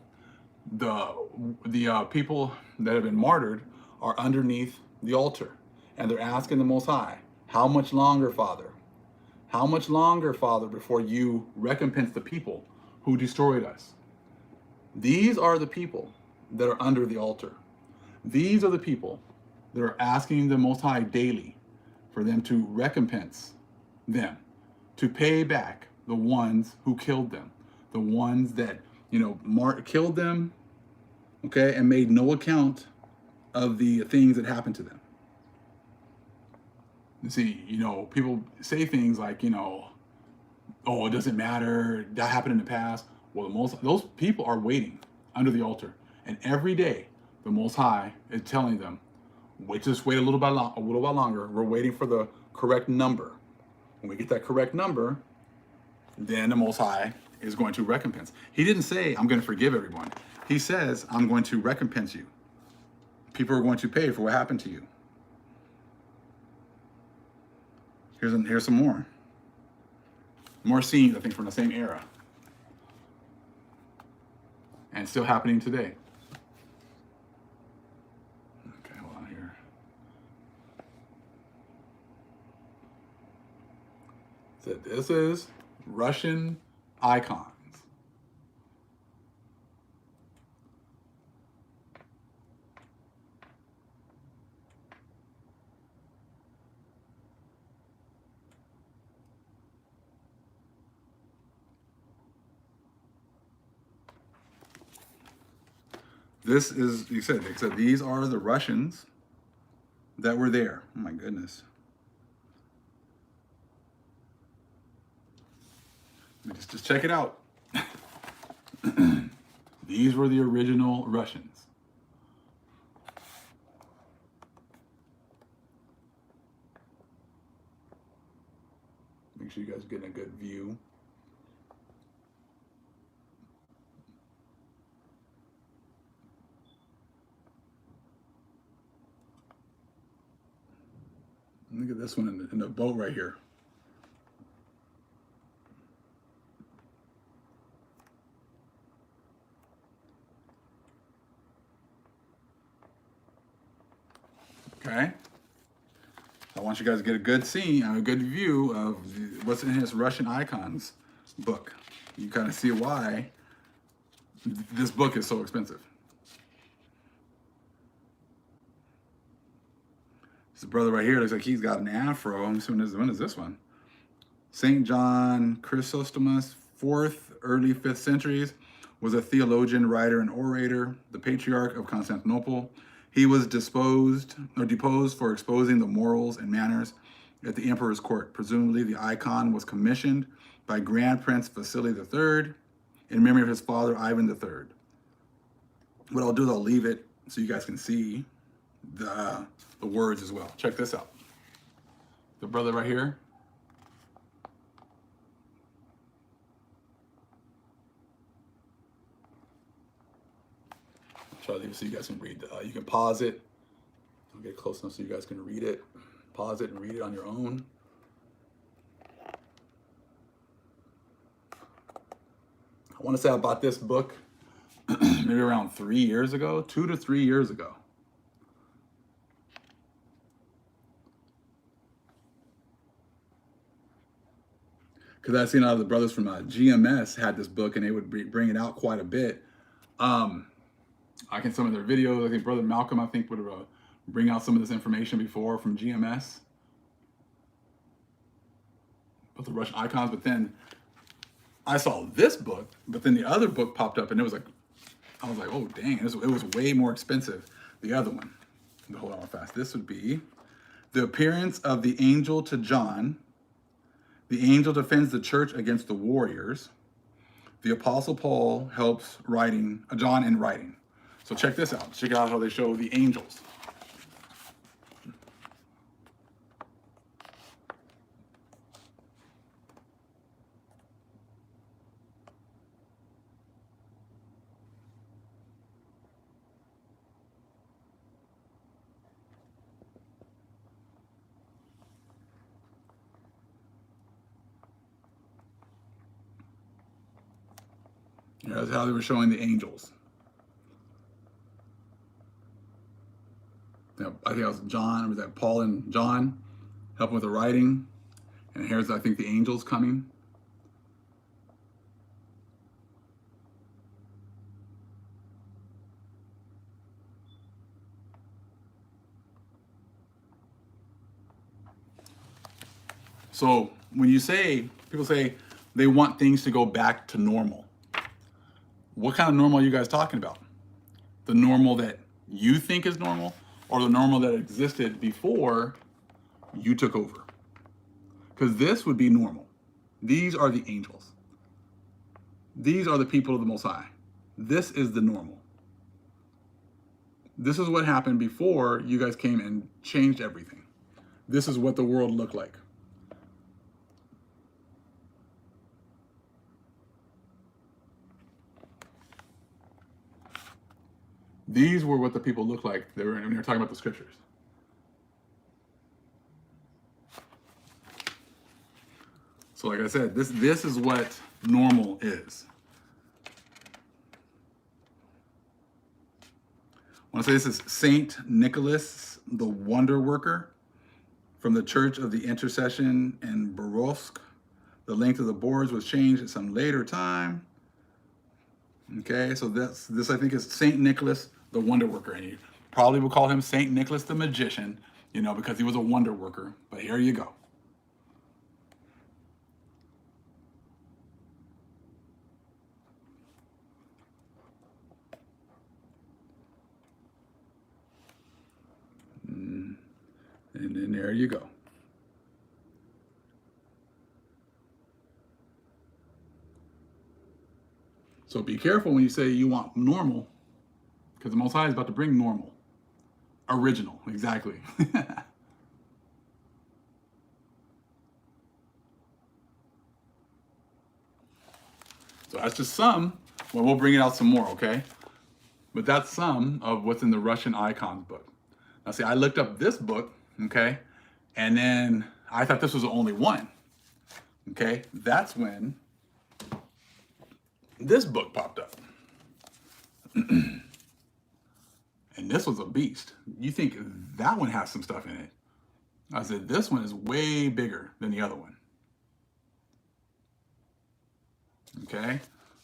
the people that have been martyred are underneath the altar, and they're asking the Most High, how much longer, Father? How much longer, Father, before you recompense the people who destroyed us? These are the people that are under the altar. These are the people that are asking the Most High daily for them to recompense them, to pay back the ones who killed them, the ones that, killed them, okay, and made no account of the things that happened to them. You see, people say things like, oh, it doesn't matter, that happened in the past. Well, those people are waiting under the altar, and every day the Most High is telling them, just wait a little bit longer. We're waiting for the correct number. When we get that correct number, then the Most High is going to recompense. He didn't say, I'm going to forgive everyone. He says, I'm going to recompense you. People are going to pay for what happened to you. Here's some more. More scenes, I think, from the same era. And still happening today. Okay, hold on here. So this is Russian icons. This is, they said these are the Russians that were there. Oh my goodness. Just check it out. These were the original Russians. Make sure you guys are getting a good view. Look at this one in the boat right here. Okay. I want you guys to get a good view of what's in his Russian icons book. You kind of see why this book is so expensive. This brother right here looks like he's got an afro. I'm assuming when is this one? St. John Chrysostomus, 4th, early 5th centuries, was a theologian, writer, and orator, the Patriarch of Constantinople. He was deposed for exposing the morals and manners at the emperor's court. Presumably, the icon was commissioned by Grand Prince Vasily III in memory of his father, Ivan III. What I'll do is I'll leave it so you guys can see the words as well. Check this out. The brother right here. Try to leave it so you guys can read. You can pause it. I'll get close enough so you guys can read it. Pause it and read it on your own. I want to say I bought this book maybe around 3 years ago, 2 to 3 years ago. Because I've seen a lot of the brothers from GMS had this book, and they would bring it out quite a bit. I can some of their videos. I think Brother Malcolm, I think, would bring out some of this information before from GMS. But the Russian icons. But then I saw this book, but then the other book popped up, and it was like, I was like, oh dang, it was way more expensive. The other one. Hold on fast. This would be The Appearance of the Angel to John. The angel defends the church against the warriors. The Apostle Paul helps John in writing. So check this out. Check out how they show the angels. That's how they were showing the angels. Yeah, I think it was John, was that Paul and John helping with the writing? And here's, I think, the angels coming. So when you say, people say they want things to go back to normal. What kind of normal are you guys talking about? The normal that you think is normal, or the normal that existed before you took over? Because this would be normal. These are the angels. These are the people of the Most High. This is the normal. This is what happened before you guys came and changed everything. This is what the world looked like. These were what the people looked like when they were talking about the scriptures. So like I said, this is what normal is. I want to say this is Saint Nicholas, the Wonder Worker, from the Church of the Intercession in Borovsk. The length of the boards was changed at some later time. Okay, so this I think is Saint Nicholas, the Wonder Worker, and you probably will call him Saint Nicholas the Magician, you know, because he was a wonder worker. But here you go. And then there you go. So be careful when you say you want normal, because the Most High is about to bring normal. Original, exactly. So that's just some. Well, we'll bring it out some more, okay? But that's some of what's in the Russian icons book. Now, see, I looked up this book, okay? And then I thought this was the only one, okay? That's when this book popped up. And this was a beast. You think that one has some stuff in it. I said, this one is way bigger than the other one. Okay?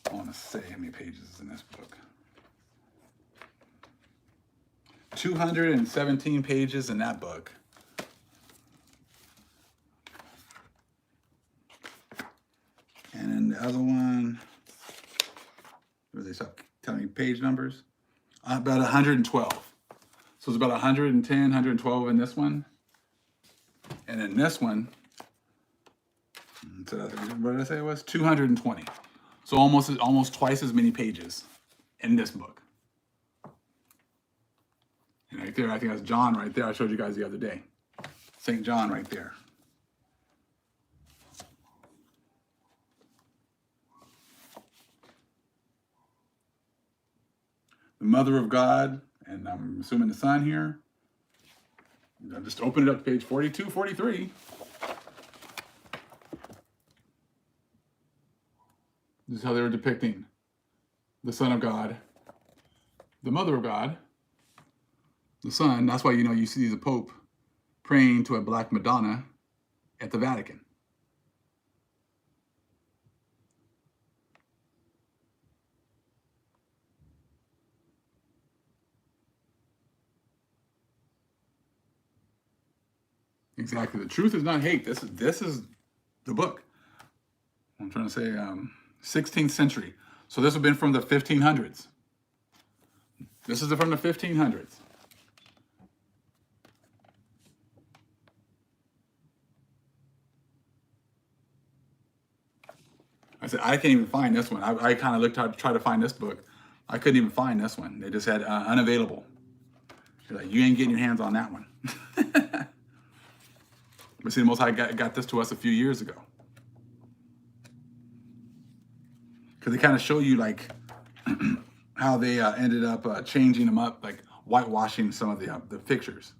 I want to say how many pages is in this book. 217 pages in that book. And then the other one, where they stop telling me page numbers? About 112. So it's about 110, 112 in this one. And in this one, so what did I say it was? 220. So almost twice as many pages in this book. And right there, I think that's John right there. I showed you guys the other day. St. John right there. The Mother of God, and I'm assuming the Son here. I'll just open it up to page 42, 43. This is how they were depicting the Son of God, the Mother of God, the Son. That's why, you know, you see the Pope praying to a Black Madonna at the Vatican. Exactly. The truth is not hate. This is the book. I'm trying to say 16th century. So this would have been from the 1500s. This is from the 1500s. I said, I can't even find this one. I kind of looked to try to find this book. I couldn't even find this one. They just had unavailable. They're like, you ain't getting your hands on that one. But see, the Most High got this to us a few years ago. Because they kind of show you like how they ended up changing them up, like whitewashing some of the pictures.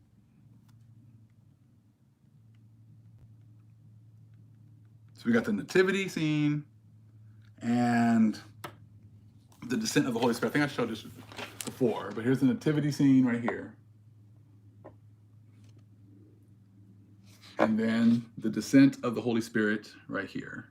So we got the nativity scene, and the descent of the Holy Spirit. I think I showed this before, but here's the nativity scene right here. And then the descent of the Holy Spirit right here.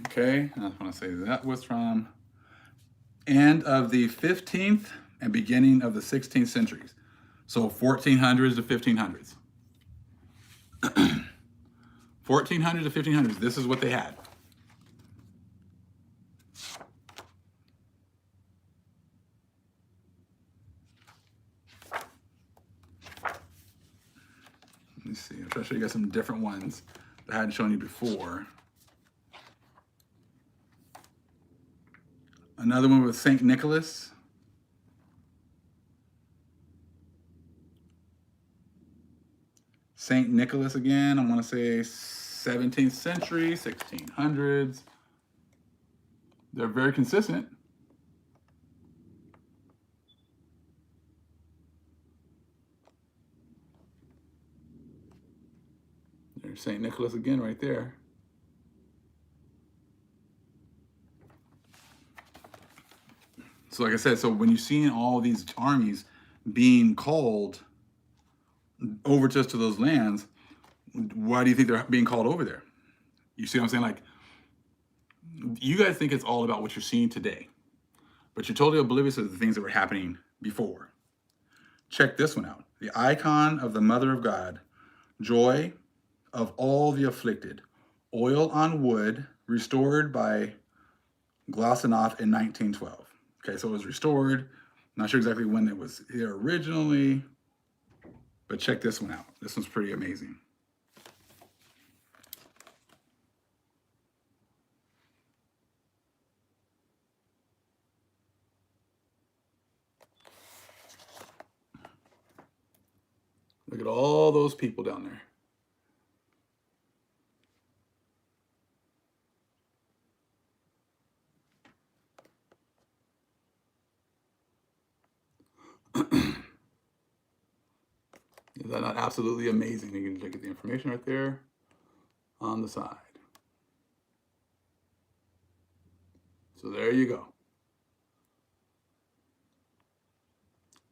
Okay, I just want to say that was from end of the 15th and beginning of the 16th centuries. So 1400s to 1500s. 1400s to 1500s, this is what they had. Let me see, I'll try to show you guys some different ones that I hadn't shown you before. Another one with St. Nicholas. St. Nicholas again, I want to say 17th century, 1600s. They're very consistent. There's St. Nicholas again right there. So like I said, so when you see all these armies being called over just to those lands, why do you think they're being called over there? You see what I'm saying? Like, you guys think it's all about what you're seeing today, but you're totally oblivious of the things that were happening before. Check this one out. The icon of the Mother of God, joy of all the afflicted, oil on wood, restored by Glossanov in 1912. Okay, so it was restored. Not sure exactly when it was here originally, but check this one out. This one's pretty amazing. Look at all those people down there. Is that not absolutely amazing? You can look at the information right there on the side. So there you go.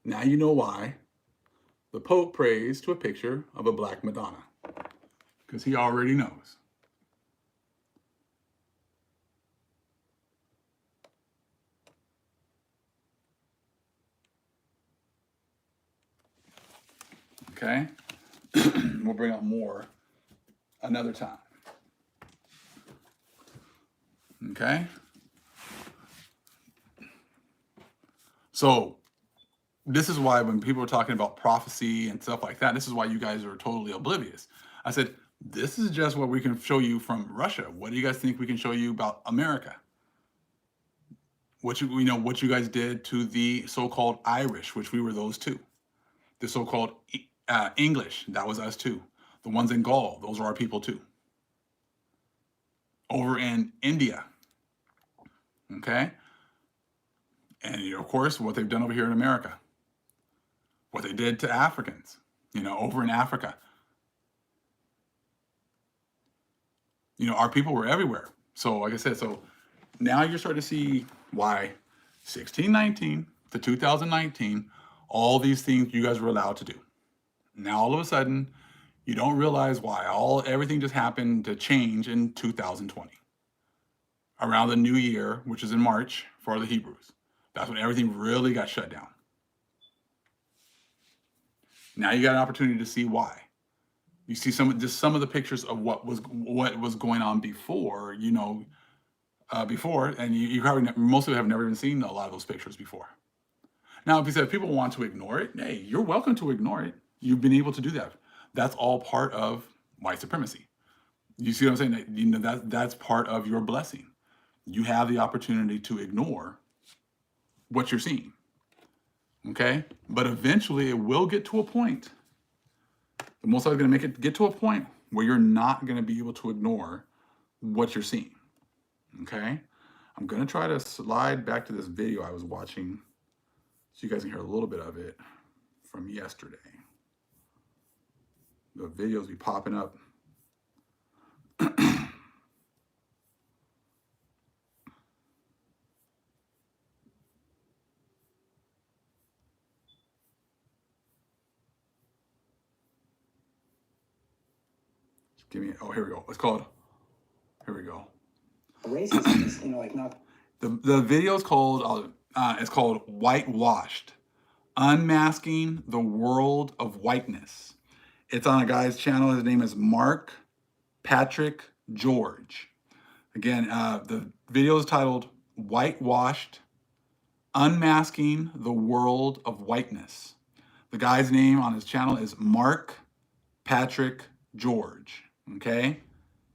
Now you know why the Pope prays to a picture of a black Madonna, because he already knows. Okay? We'll bring up more another time. Okay? So, this is why when people are talking about prophecy and stuff like that, this is why you guys are totally oblivious. I said, this is just what we can show you from Russia. What do you guys think we can show you about America? What you guys did to the so-called Irish, which we were those too. The so-called English, that was us too. The ones in Gaul, those are our people too. Over in India, okay? And of course, what they've done over here in America. What they did to Africans, over in Africa. Our people were everywhere. So like I said, so now you're starting to see why 1619 to 2019, all these things you guys were allowed to do. Now all of a sudden, you don't realize why everything just happened to change in 2020. Around the new year, which is in March for the Hebrews. That's when everything really got shut down. Now you got an opportunity to see why. You see some of the pictures of what was going on before, before, and you probably most of you have never even seen a lot of those pictures before. Now, if people want to ignore it, hey, you're welcome to ignore it. You've been able to do that. That's all part of white supremacy. You see what I'm saying? That's part of your blessing. You have the opportunity to ignore what you're seeing. Okay? But eventually it will get to a point. The Most High is going to make it get to a point where you're not going to be able to ignore what you're seeing. Okay? I'm going to try to slide back to this video I was watching so you guys can hear a little bit of it from yesterday. The videos be popping up. Give me, oh, here we go. It's called, here we go. Racism is, like not. The video is called, it's called Whitewashed, Unmasking the World of Whiteness. It's on a guy's channel. His name is Mark Patrick George. Again, the video is titled Whitewashed, Unmasking the World of Whiteness. The guy's name on his channel is Mark Patrick George. Okay?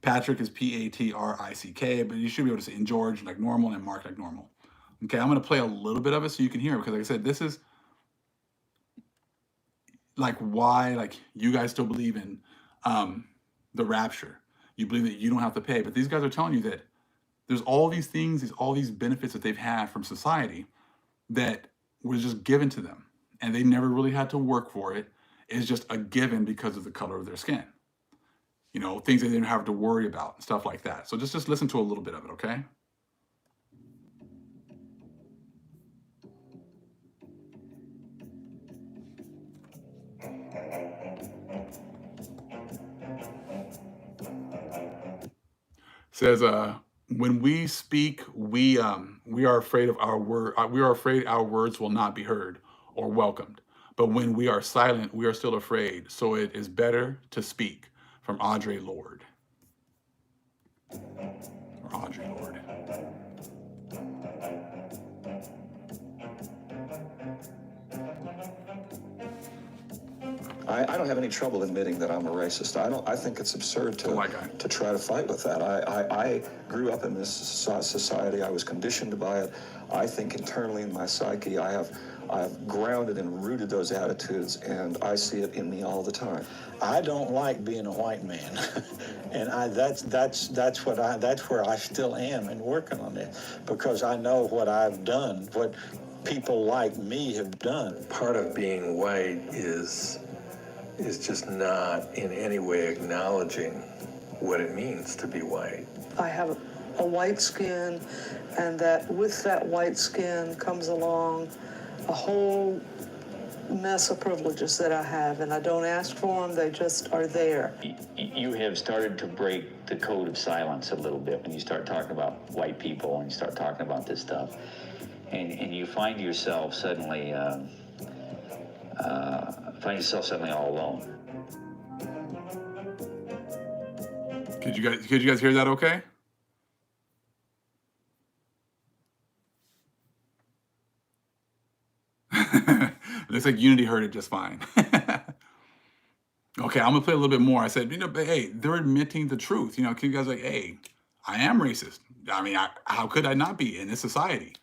Patrick is Patrick, but you should be able to say in George like normal and Mark like normal. Okay, I'm going to play a little bit of it so you can hear it because like I said, this is like why like you guys still believe in the rapture. You believe that you don't have to pay, but these guys are telling you that there's all these things, all these benefits that they've had from society that was just given to them, and they never really had to work for it. It's just a given because of the color of their skin. You know, things they didn't have to worry about, stuff like that. So just listen to a little bit of it, okay? Says, when we speak, we are afraid of our word. We are afraid our words will not be heard or welcomed. But when we are silent, we are still afraid. So it is better to speak. From Audre Lorde. Or Audre Lorde. I don't have any trouble admitting that I'm a racist. I think it's absurd to try to fight with that. I grew up in this society. I was conditioned by it. I think internally in my psyche, I've grounded and rooted those attitudes, and I see it in me all the time. I don't like being a white man, and that's where I still am and working on it, because I know what I've done, what people like me have done. Part of being white is just not in any way acknowledging what it means to be white. I have a white skin, and that with that white skin comes along a whole mess of privileges that I have, and I don't ask for them, they just are there. You have started to break the code of silence a little bit when you start talking about white people and you start talking about this stuff. And you find yourself suddenly all alone. Could you guys hear that okay? Looks like Unity heard it just fine. Okay, I'm gonna play a little bit more. I said, hey, they're admitting the truth. You guys like, hey, I am racist. I mean, how could I not be in this society?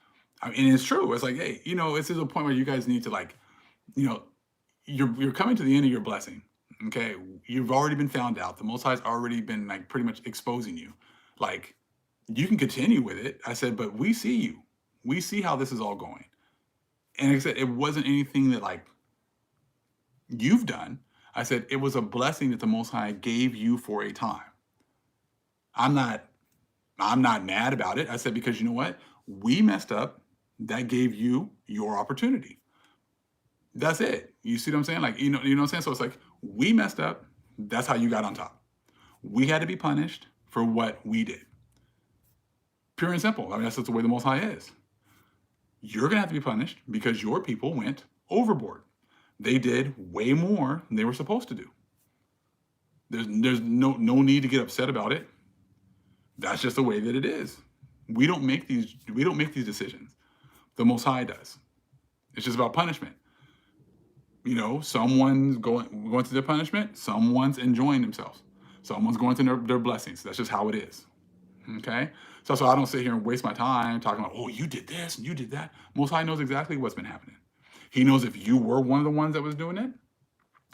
I mean, and it's true. It's like, hey, this is a point where you guys need to like, you're coming to the end of your blessing. Okay, you've already been found out. The Most High's already been like pretty much exposing you. Like, you can continue with it. I said, but we see you. We see how this is all going. And like I said, it wasn't anything that like you've done. I said it was a blessing that the Most High gave you for a time. I'm not mad about it. I said, because you know what? We messed up. That gave you your opportunity. That's it. You see what I'm saying? Like, you know what I'm saying? So it's like, we messed up. That's how you got on top. We had to be punished for what we did. Pure and simple. I mean, that's just the way the Most High is. You're going to have to be punished because your people went overboard. They did way more than they were supposed to do. There's no need to get upset about it. That's just the way that it is. We don't make these decisions. The Most High does. It's just about punishment. Someone's going through their punishment. Someone's enjoying themselves. Someone's going through their blessings. That's just how it is. Okay? So I don't sit here and waste my time talking about, oh, you did this and you did that. Most High knows exactly what's been happening. He knows if you were one of the ones that was doing it.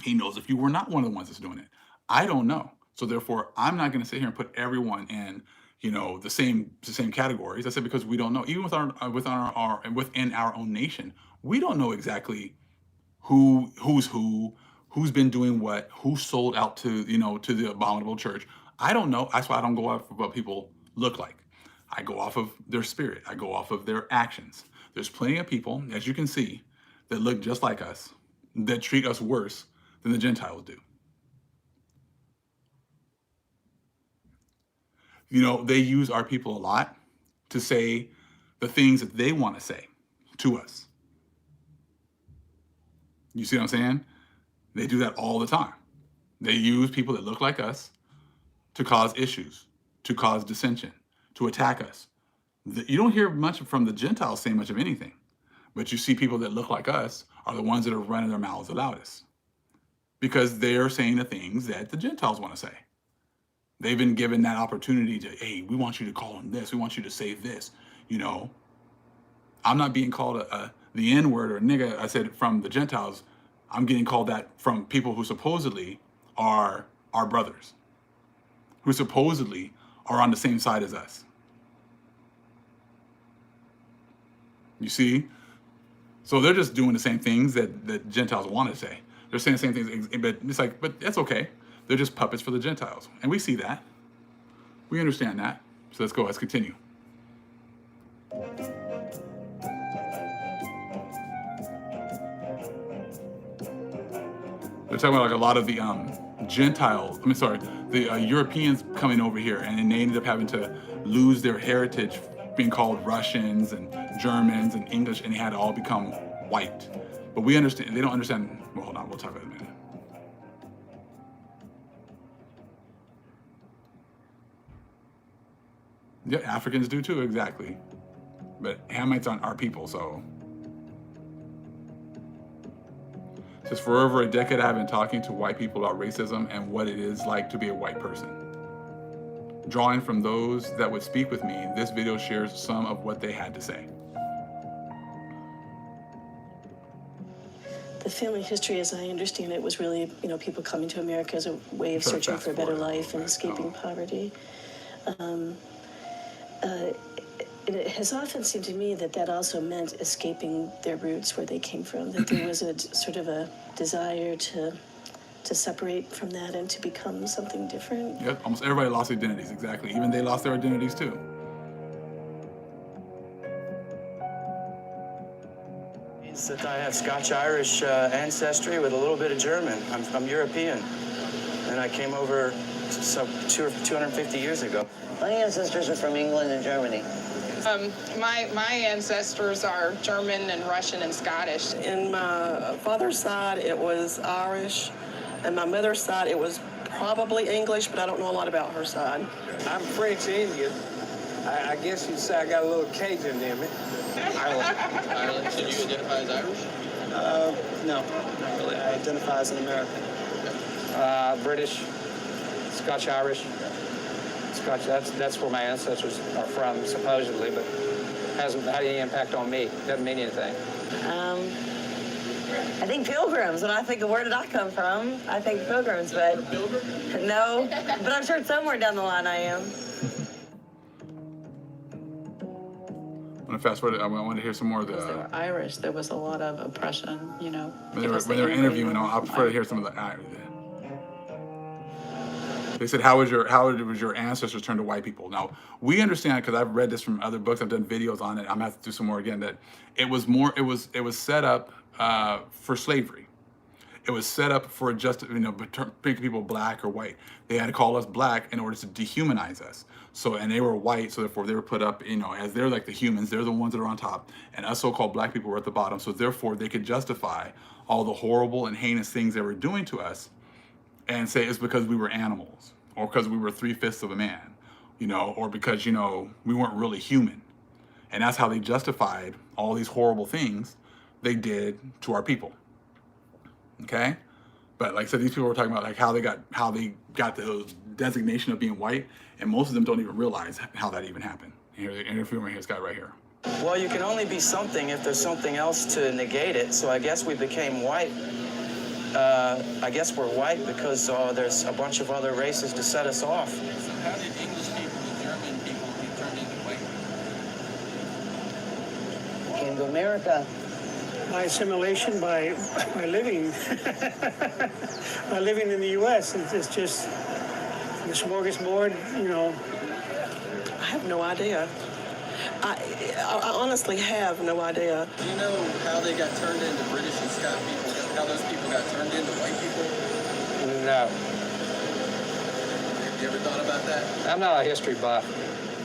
He knows if you were not one of the ones that's doing it. I don't know. So therefore, I'm not going to sit here and put everyone in the same categories. I said because we don't know. Even within our own nation, we don't know exactly who's been doing what, who sold out to to the abominable church. I don't know. That's why I don't go off of what people look like. I go off of their spirit. I go off of their actions. There's plenty of people, as you can see, that look just like us, that treat us worse than the Gentiles do. They use our people a lot to say the things that they want to say to us. You see what I'm saying? They do that all the time. They use people that look like us to cause issues, to cause dissension, to attack us. You don't hear much from the Gentiles saying much of anything, but you see people that look like us are the ones that are running their mouths the loudest because they're saying the things that the Gentiles want to say. They've been given that opportunity to, hey, we want you to call on this. We want you to say this. I'm not being called the N-word or nigga, I said, from the Gentiles. I'm getting called that from people who supposedly are our brothers, who supposedly are on the same side as us. You see? So they're just doing the same things that Gentiles want to say. They're saying the same things, but it's like, but that's okay. They're just puppets for the Gentiles. And we see that. We understand that. So let's go. Let's continue. They're talking about like a lot of the the Europeans coming over here, and they ended up having to lose their heritage, being called Russians and Germans and English, and they had to all become white. But we understand, they don't understand. Well, hold on, we'll talk about it in a minute. Yeah, Africans do too, exactly. But Hamites aren't our people, so. Just for over a decade, I've been talking to white people about racism and what it is like to be a white person. Drawing from those that would speak with me, this video shares some of what they had to say. The family history, as I understand it, was really, people coming to America as a way of searching for a better life and escaping poverty. It has often seemed to me that also meant escaping their roots, where they came from, that there was a sort of a desire to separate from that and to become something different. Yep, almost everybody lost identities, exactly. Even they lost their identities too. Means that I have Scotch-Irish ancestry with a little bit of German. I'm European, and I came over 250 years ago. My ancestors are from England and Germany. My ancestors are German and Russian and Scottish. In my father's side, it was Irish, and my mother's side, it was probably English, but I don't know a lot about her side. I'm French Indian. I guess you'd say I got a little Cajun in me. Ireland. So you identify as Irish? No, not really. I identify as an American. British, Scotch-Irish. Scotch, that's where my ancestors are from, supposedly, but hasn't had any impact on me. Doesn't mean anything. I think pilgrims. When I think of where did I come from, I think pilgrims, but no. But I'm sure somewhere down the line I am. I'm gonna fast forward. I want to hear some more of the. They were Irish. There was a lot of oppression, When they were interviewing, I prefer to hear some of the. They said, how was your ancestors turned to white people? Now, we understand, because I've read this from other books, I've done videos on it, I'm gonna have to do some more again, that it was set up for slavery. It was set up for making people black or white. They had to call us black in order to dehumanize us. So, and they were white, so therefore they were put up, as they're like the humans, they're the ones that are on top, and us so-called black people were at the bottom. So therefore they could justify all the horrible and heinous things they were doing to us and say it's because we were animals, or because we were 3/5 of a man, or because, we weren't really human. And that's how they justified all these horrible things they did to our people. Okay? But like I said, these people were talking about like how they got the designation of being white, and most of them don't even realize how that even happened. Here, the interview right here, this guy right here. Well, you can only be something if there's something else to negate it, so I guess we became white. I guess we're white because there's a bunch of other races to set us off. So how did English people and German people to America? By assimilation, by living, by living in the U.S. It's just the smorgasbord, you know. I have no idea. I honestly have no idea. Do you know how they got turned into British and Scott people? How those people got turned into white people? No. Have you ever thought about that? I'm not a history buff.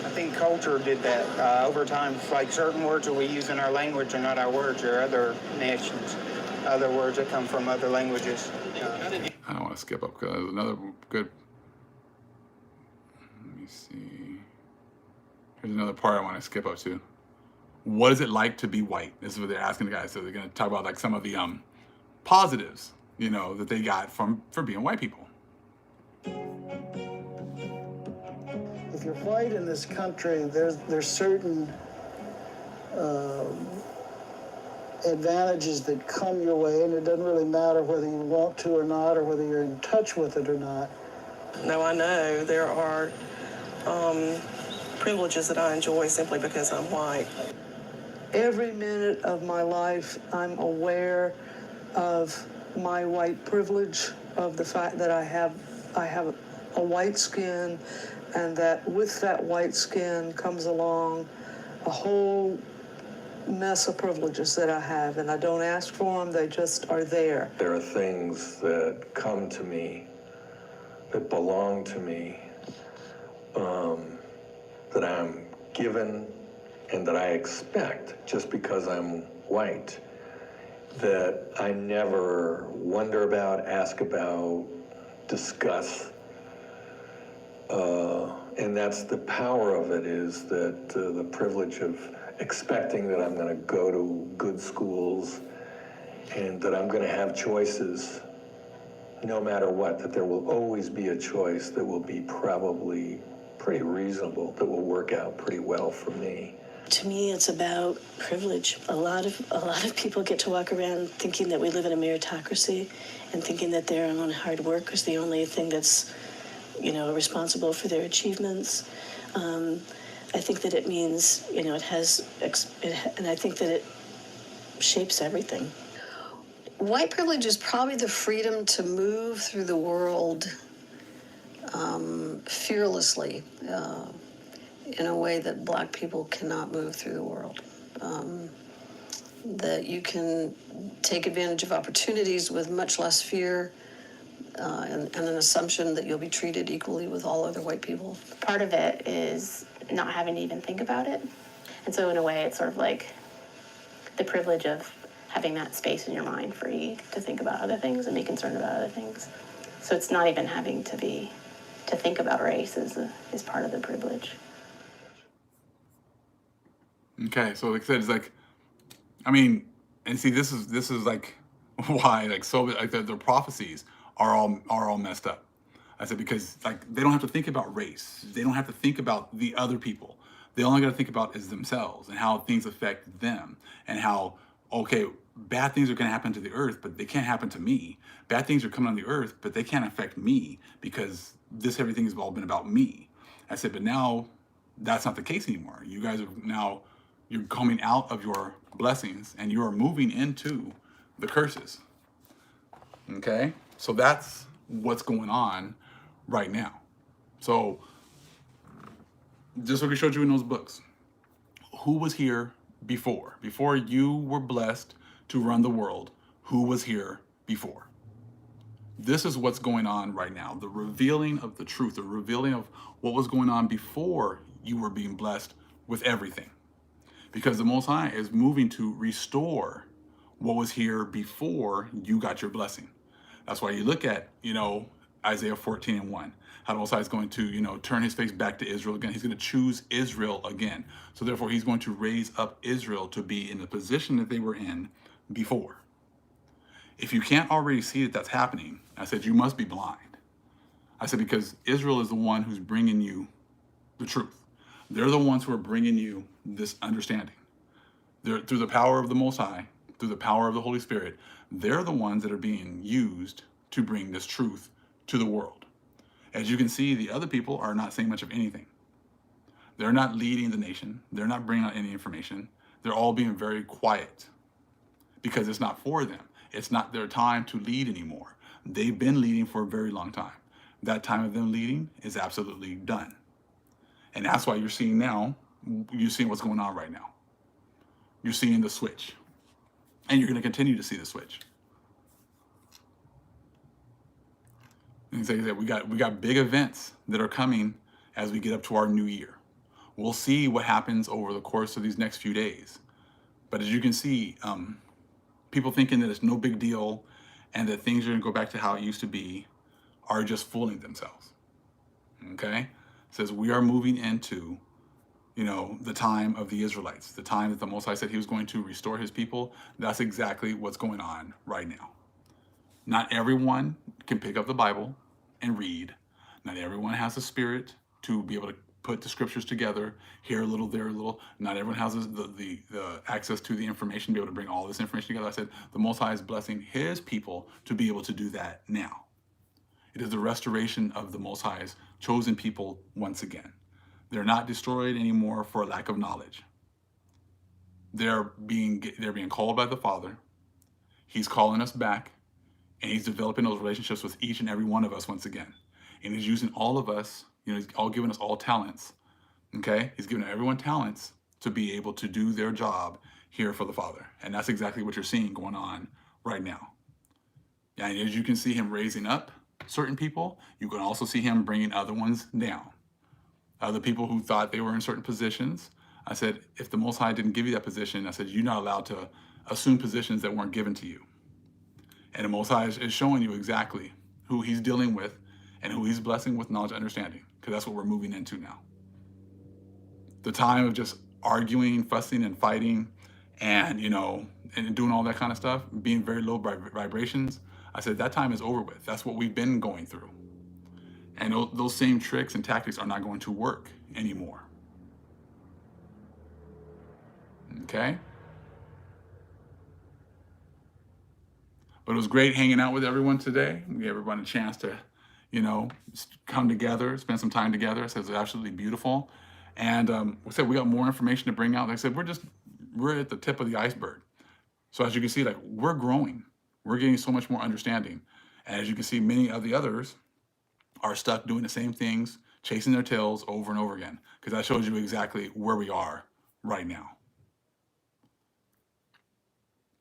I think culture did that over time. Like certain words that we use in our language are not our words. They're other nations, other words that come from other languages. I don't want to skip up because there's another good. Let me see. Here's another part I want to skip up to. What is it like to be white? This is what they're asking the guys. So they're going to talk about like some of the positives, you know, that they got for being white people. If you're white in this country, there's certain advantages that come your way, and it doesn't really matter whether you want to or not, or whether you're in touch with it or not. No, I know there are privileges that I enjoy simply because I'm white. Every minute of my life, I'm aware of my white privilege, of the fact that I have a white skin, and that with that white skin comes along a whole mess of privileges that I have, and I don't ask for them, they just are there. There are things that come to me, that belong to me, that I'm given and that I expect just because I'm white, that I never wonder about, ask about, discuss. And that's the power of it, is that the privilege of expecting that I'm going to go to good schools and that I'm going to have choices no matter what, that there will always be a choice that will be probably pretty reasonable, that will work out pretty well for me. To me, it's about privilege. A lot of people get to walk around thinking that we live in a meritocracy and thinking that their own hard work is the only thing that's, you know, responsible for their achievements. I think that it means, you know, and I think that it shapes everything. White privilege is probably the freedom to move through the world fearlessly in a way that black people cannot move through the world. That you can take advantage of opportunities with much less fear and an assumption that you'll be treated equally with all other white people. Part of it is not having to even think about it. And so in a way, it's sort of like the privilege of having that space in your mind free to think about other things and be concerned about other things. So it's not even having to think about race is part of the privilege. Okay, so like I said, it's like, I mean, and see, this is like why like so like the prophecies are all messed up. I said because like they don't have to think about race, they don't have to think about the other people. They only got to think about is themselves and how things affect them, and how okay, bad things are going to happen to the earth, but they can't happen to me. Bad things are coming on the earth, but they can't affect me because everything has all been about me. I said, but now that's not the case anymore. You guys are now, you're coming out of your blessings and you are moving into the curses. Okay? So that's what's going on right now. So just like we showed you in those books, who was here before? Before you were blessed to run the world, who was here before? This is what's going on right now. The revealing of the truth, the revealing of what was going on before you were being blessed with everything. Because the Most High is moving to restore what was here before you got your blessing. That's why you look at, Isaiah 14:1, how the Most High is going to, turn his face back to Israel again. He's going to choose Israel again. So therefore, he's going to raise up Israel to be in the position that they were in before. If you can't already see that that's happening, I said, you must be blind. I said, because Israel is the one who's bringing you the truth. They're the ones who are bringing you this understanding. They're, through the power of the Most High, through the power of the Holy Spirit, they're the ones that are being used to bring this truth to the world. As you can see, the other people are not saying much of anything. They're not leading the nation. They're not bringing out any information. They're all being very quiet because it's not for them. It's not their time to lead anymore. They've been leading for a very long time. That time of them leading is absolutely done. And that's why you're seeing what's going on right now. You're seeing the switch. And you're going to continue to see the switch. And say that we got big events that are coming as we get up to our new year. We'll see what happens over the course of these next few days. But as you can see, people thinking that it's no big deal and that things are going to go back to how it used to be are just fooling themselves. Okay? It says we are moving into, the time of the Israelites, the time that the Most High said he was going to restore his people. That's exactly what's going on right now. Not everyone can pick up the Bible and read. Not everyone has the spirit to be able to put the scriptures together, here a little, there a little. Not everyone has the access to the information to be able to bring all this information together. I said the Most High is blessing his people to be able to do that now. It is the restoration of the Most High's chosen people once again. They're not destroyed anymore for lack of knowledge. They're being called by the Father. He's calling us back, and he's developing those relationships with each and every one of us once again. And he's using all of us, he's all giving us all talents. Okay? He's giving everyone talents to be able to do their job here for the Father. And that's exactly what you're seeing going on right now. And as you can see him raising up certain people, you can also see him bringing other ones down. Other people who thought they were in certain positions, I said, if the Most High didn't give you that position, I said, you're not allowed to assume positions that weren't given to you. And the Most High is showing you exactly who he's dealing with and who he's blessing with knowledge and understanding, because that's what we're moving into now. The time of just arguing, fussing, and fighting, and, and doing all that kind of stuff, being very low vibrations, I said, that time is over with. That's what we've been going through. And those same tricks and tactics are not going to work anymore. Okay? But it was great hanging out with everyone today. We gave everyone a chance to, come together, spend some time together. So it was absolutely beautiful. And like I said, we got more information to bring out. Like I said, we're at the tip of the iceberg. So as you can see, we're growing. We're getting so much more understanding. And as you can see, many of the others are stuck doing the same things, chasing their tails over and over again. Because that shows you exactly where we are right now.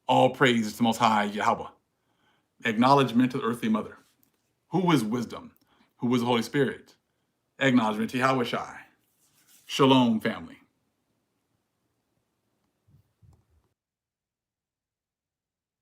All praise to the Most High Yahweh. Acknowledgement to the earthly mother. Who is wisdom? Who is the Holy Spirit? Acknowledgement to Yahweh Shai. Shalom, family.